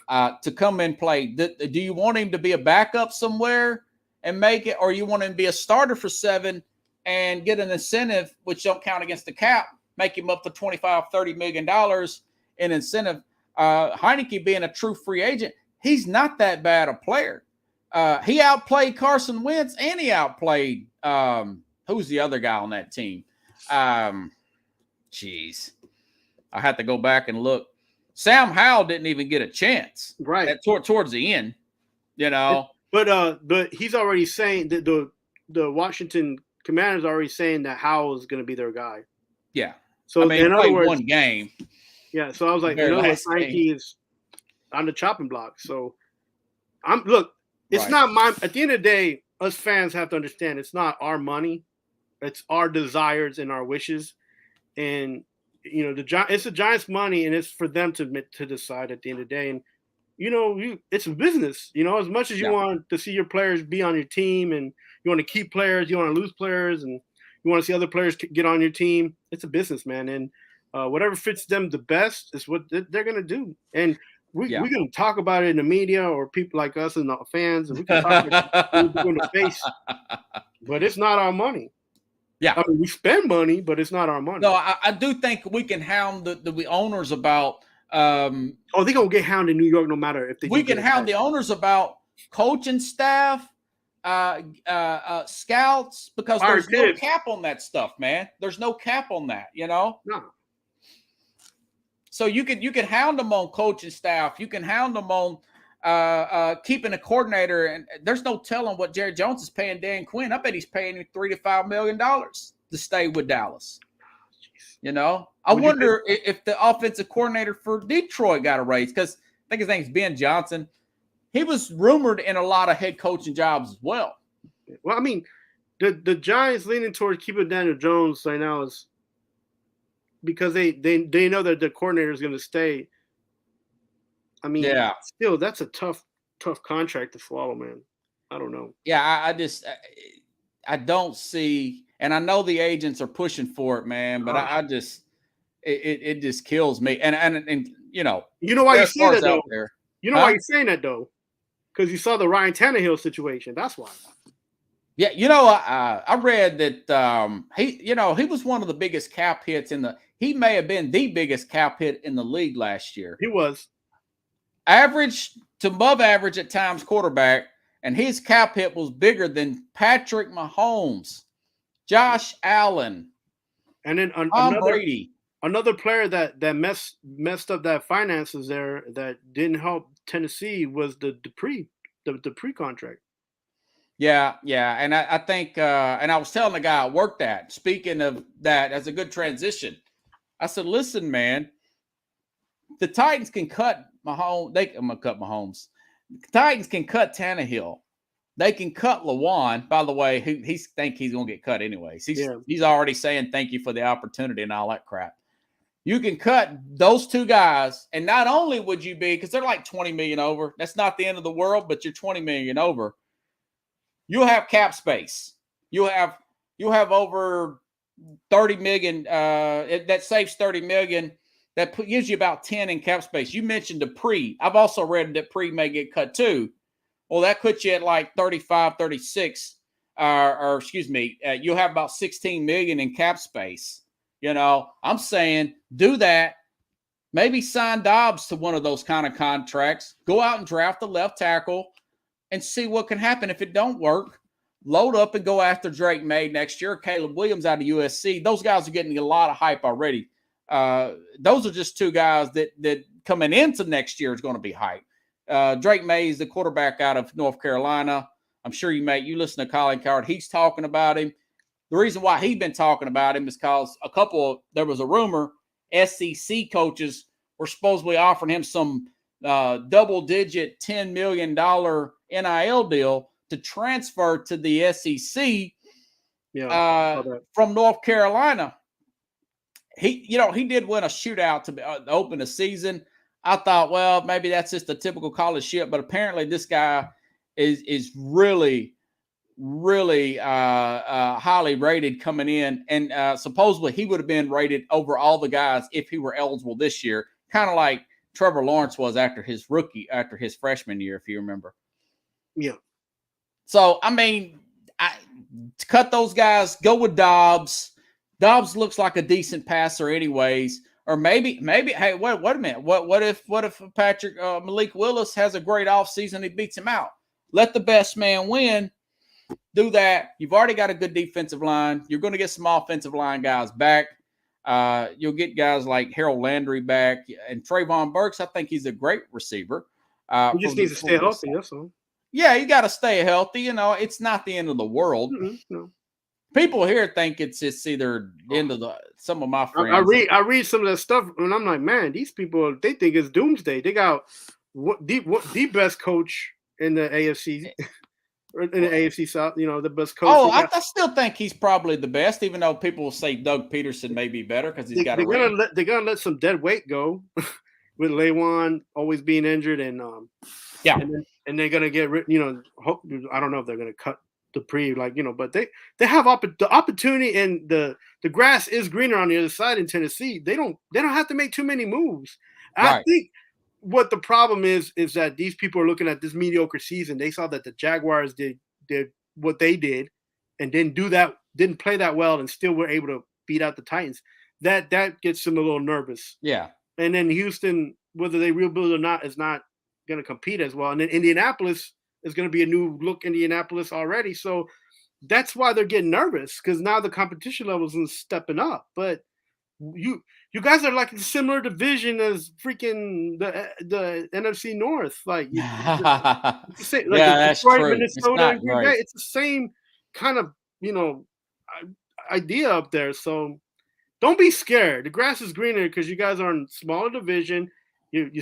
to come and play. Do you want him to be a backup somewhere and make it, or you want him to be a starter for 7 and get an incentive, which don't count against the cap, make him up to $25-30 million in incentive? Heineke being a true free agent, he's not that bad a player. He outplayed Carson Wentz, and he outplayed who's the other guy on that team? Jeez, I had to go back and look. Sam Howell didn't even get a chance, right? Towards the end, you know. But he's already saying that the Washington Commanders are already saying that Howell is going to be their guy. Yeah. So I mean, in other words, 1 game. Yeah. So I was like, Heineke is on the chopping block. So it's not my. At the end of the day, us fans have to understand it's not our money, it's our desires and our wishes, and you know it's the Giants' money, and it's for them to decide at the end of the day. And you know, it's a business. You know, as much as you want to see your players be on your team, and you want to keep players, you want to lose players, and you want to see other players get on your team. It's a business, man, and whatever fits them the best is what they're going to do. And we can talk about it in the media or people like us and the fans, and we can talk about it in the face, but it's not our money. Yeah, I mean, we spend money, but it's not our money. No, I do think we can hound the owners about. They're gonna get hounded in New York no matter if they. We can hound the owners about coaching staff, scouts, because there's no cap on that stuff, man. There's no cap on that, you know. No. So you can hound them on coaching staff. You can hound them on keeping a coordinator, and there's no telling what Jerry Jones is paying Dan Quinn. I bet he's paying him $3 to $5 million to stay with Dallas. You know, I wonder if the offensive coordinator for Detroit got a raise, because I think his name's Ben Johnson. He was rumored in a lot of head coaching jobs as well. Well, I mean, the Giants leaning towards keeping Daniel Jones right now is because they know that the coordinator is going to stay. I mean, still, that's a tough contract to swallow, man. I don't know. Yeah, I don't see. And I know the agents are pushing for it, man, but I just it just kills me. And you know why you say that though. You know why you're saying that though. because you saw the Ryan Tannehill situation. That's why. Yeah, I read that he was one of the biggest cap hits he may have been the biggest cap hit in the league last year. He was Average to above average at times quarterback, and his cap hit was bigger than Patrick Mahomes, Josh Allen, and then Tom Brady. Another player that messed up that finances there that didn't help Tennessee was the Dupree contract. Yeah, and I think, and I was telling the guy I worked at, speaking of that as a good transition, I said, listen, man, the Titans can cut Mahomes. I'm going to cut Mahomes. The Titans can cut Tannehill. They can cut Lewan. By the way, he think he's going to get cut anyways. He's already saying thank you for the opportunity and all that crap. You can cut those two guys, and not only would you be, because they're like 20 million over. That's not the end of the world, but you're 20 million over. You'll have cap space. You'll have over 30 million. That saves 30 million. That gives you about 10 in cap space. You mentioned Dupree. I've also read that Dupree may get cut too. Well, that puts you at like 35, 36, or excuse me, you'll have about 16 million in cap space. I'm saying do that. Maybe sign Dobbs to one of those kind of contracts. Go out and draft the left tackle and see what can happen. If it don't work, load up and go after Drake May next year. Caleb Williams out of USC. Those guys are getting a lot of hype already. Those are just two guys that coming into next year is going to be hype. Drake May is the quarterback out of North Carolina. I'm sure you listen to Colin Cowherd. He's talking about him. The reason why he's been talking about him is because there was a rumor SEC coaches were supposedly offering him some double-digit $10 million NIL deal to transfer to the SEC from North Carolina. He did win a shootout to open the season. I thought, well, maybe that's just a typical college shit, but apparently this guy is really, really highly rated coming in, and supposedly he would have been rated over all the guys if he were eligible this year, kind of like Trevor Lawrence was after his freshman year, if you remember. Yeah. So, I mean, to cut those guys, go with Dobbs. Dobbs looks like a decent passer anyways. Or maybe, hey, wait a minute. What if Patrick Malik Willis has a great offseason, he beats him out? Let the best man win. Do that. You've already got a good defensive line. You're going to get some offensive line guys back. You'll get guys like Harold Landry back. And Trayvon Burks, I think he's a great receiver. He just needs to stay healthy, that's all. Yeah, you got to stay healthy. It's not the end of the world. No. People here think it's either the end of some of my friends. I read some of that stuff, and I'm like, man, these people, they think it's doomsday. They got the best coach in the AFC, in the AFC South. The best coach. Oh, I still think he's probably the best, even though people will say Doug Peterson may be better because he's got a ring. They're gonna let some dead weight go, with Lewan always being injured, and and they're gonna get rid. I don't know if they're gonna cut Dupree, but they have the opportunity, and the grass is greener on the other side in Tennessee. They don't have to make too many moves. Right. I think what the problem is that these people are looking at this mediocre season. They saw that the Jaguars did what they did and didn't play that well, and still were able to beat out the Titans. That gets them a little nervous. Yeah. And then Houston, whether they rebuild or not, is not going to compete as well. And then Indianapolis is going to be a new look Indianapolis already. So that's why they're getting nervous, because now the competition level is stepping up. But you guys are like a similar division as freaking the NFC North. Like, that's Detroit, true. Minnesota, it's the same kind of, idea up there. So don't be scared. The grass is greener because you guys are in smaller division. You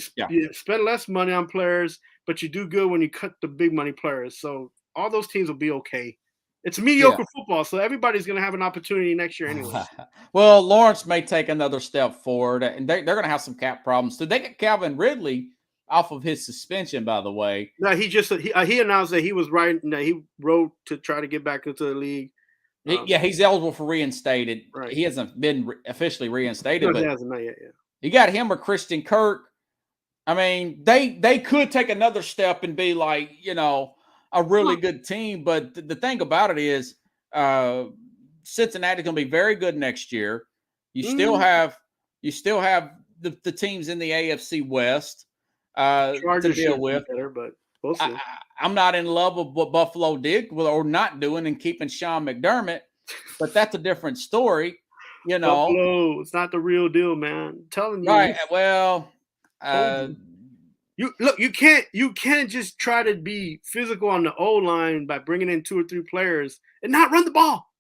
spend less money on players, but you do good when you cut the big money players. So all those teams will be okay. It's mediocre football, so everybody's going to have an opportunity next year anyway. Well, Lawrence may take another step forward, and they're going to have some cap problems. So they get Calvin Ridley off of his suspension, by the way. No, he announced that he was writing, that he wrote to try to get back into the league. He's eligible for reinstated. Right. He hasn't been officially reinstated. No, he hasn't, not yet. You got him or Christian Kirk. I mean, they could take another step and be like, a really good team. But the thing about it is, Cincinnati's going to be very good next year. You still have the teams in the AFC West to deal with. Better, but we'll see. I'm not in love with what Buffalo did or not doing and keeping Sean McDermott, but that's a different story. Buffalo, it's not the real deal, man. I'm telling you. Right. Well, you can't just try to be physical on the O line by bringing in 2 or 3 players and not run the ball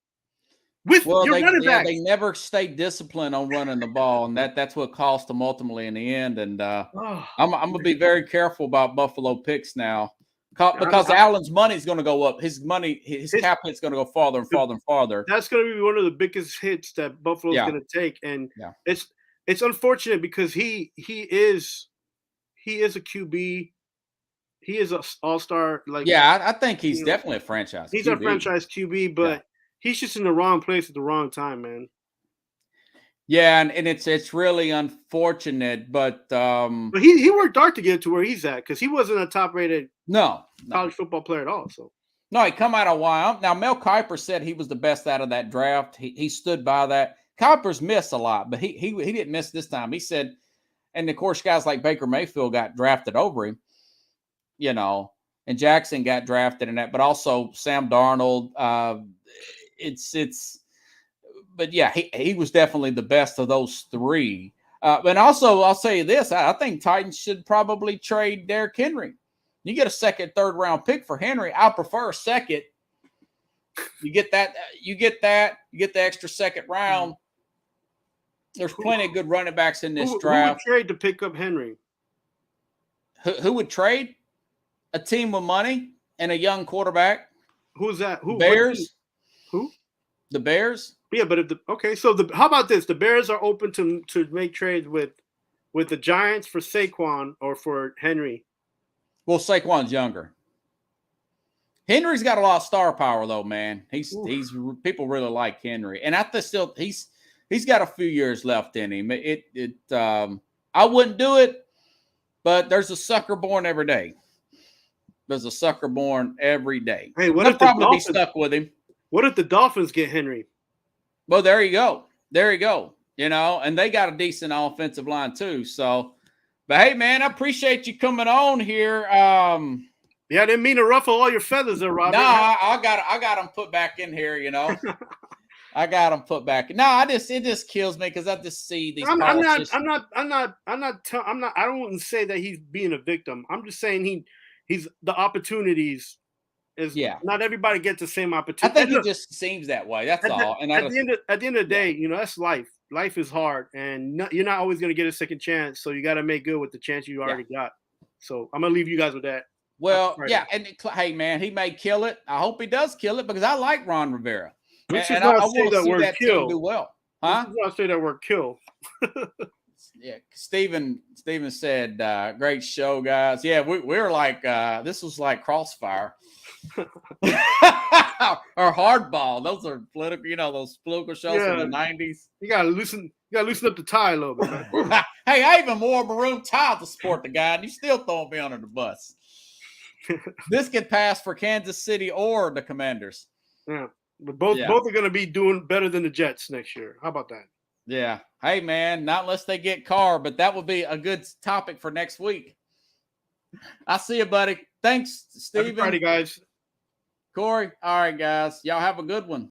with your running back. They never stay disciplined on running the ball, and that's what cost them ultimately in the end. And I'm gonna be very careful about Buffalo picks now because Allen's money is going to go up. His cap hit's going to go farther and farther and farther. That's going to be one of the biggest hits that Buffalo's going to take, and it's unfortunate because he is a QB. He is an all-star. I think he's definitely a franchise. He's a franchise QB, but he's just in the wrong place at the wrong time, man. Yeah, and it's really unfortunate, but he worked hard to get to where he's at because he wasn't a top-rated college football player at all. So no, he come out of Wyoming. Now Mel Kiper said he was the best out of that draft. He stood by that. Kiper's missed a lot, but he didn't miss this time. He said, and of course, guys like Baker Mayfield got drafted over him, and Jackson got drafted in that, but also Sam Darnold. But yeah, he was definitely the best of those 3. But also, I'll say this: I think Titans should probably trade Derrick Henry. You get a second, third round pick for Henry. I prefer a second. You get that. You get the extra second round. There's plenty of good running backs in this draft. Who would trade to pick up Henry? Who would trade? A team with money and a young quarterback. Who's that? Who? Bears. Who? The Bears. Yeah, but how about this? The Bears are open to make trades with the Giants for Saquon or for Henry. Well, Saquon's younger. Henry's got a lot of star power, though, man. He's people really like Henry, and I think he's got a few years left in him. I wouldn't do it, but there's a sucker born every day. There's a sucker born every day. Hey, what They'll if the probably Dolphins be stuck with him? What if the Dolphins get Henry? Well, there you go. And they got a decent offensive line too. So, but hey, man, I appreciate you coming on here. I didn't mean to ruffle all your feathers there, Robert. No, I got them put back in here. I got them put back. No, it just kills me because I just see these. I don't say that he's being a victim. I'm just saying he's the opportunities. Not everybody gets the same opportunity. I think it just seems that way. That's all. And at the end of the day, that's life. Life is hard, and you're not always going to get a second chance. So you got to make good with the chance you already got. So I'm going to leave you guys with that. Well, and hey, man, he may kill it. I hope he does kill it because I like Ron Rivera. Which is why I say that word kill. Do well, huh? This is why I say that word kill. Yeah, Steven said, "Great show, guys." Yeah, we're like this was like Crossfire. Or Hardball. Those are political, those political shows from the 90s. You gotta loosen up the tie a little bit, man. Hey, I even wore a maroon tie to support the guy, and you still throwing me under the bus. This could pass for Kansas City or the Commanders. Yeah, but both are going to be doing better than the Jets next year. How about that? Yeah. Hey, man, not unless they get Carr, but that would be a good topic for next week. I'll see you, buddy. Thanks, Steven. Happy Friday, guys. Corey. All right, guys. Y'all have a good one.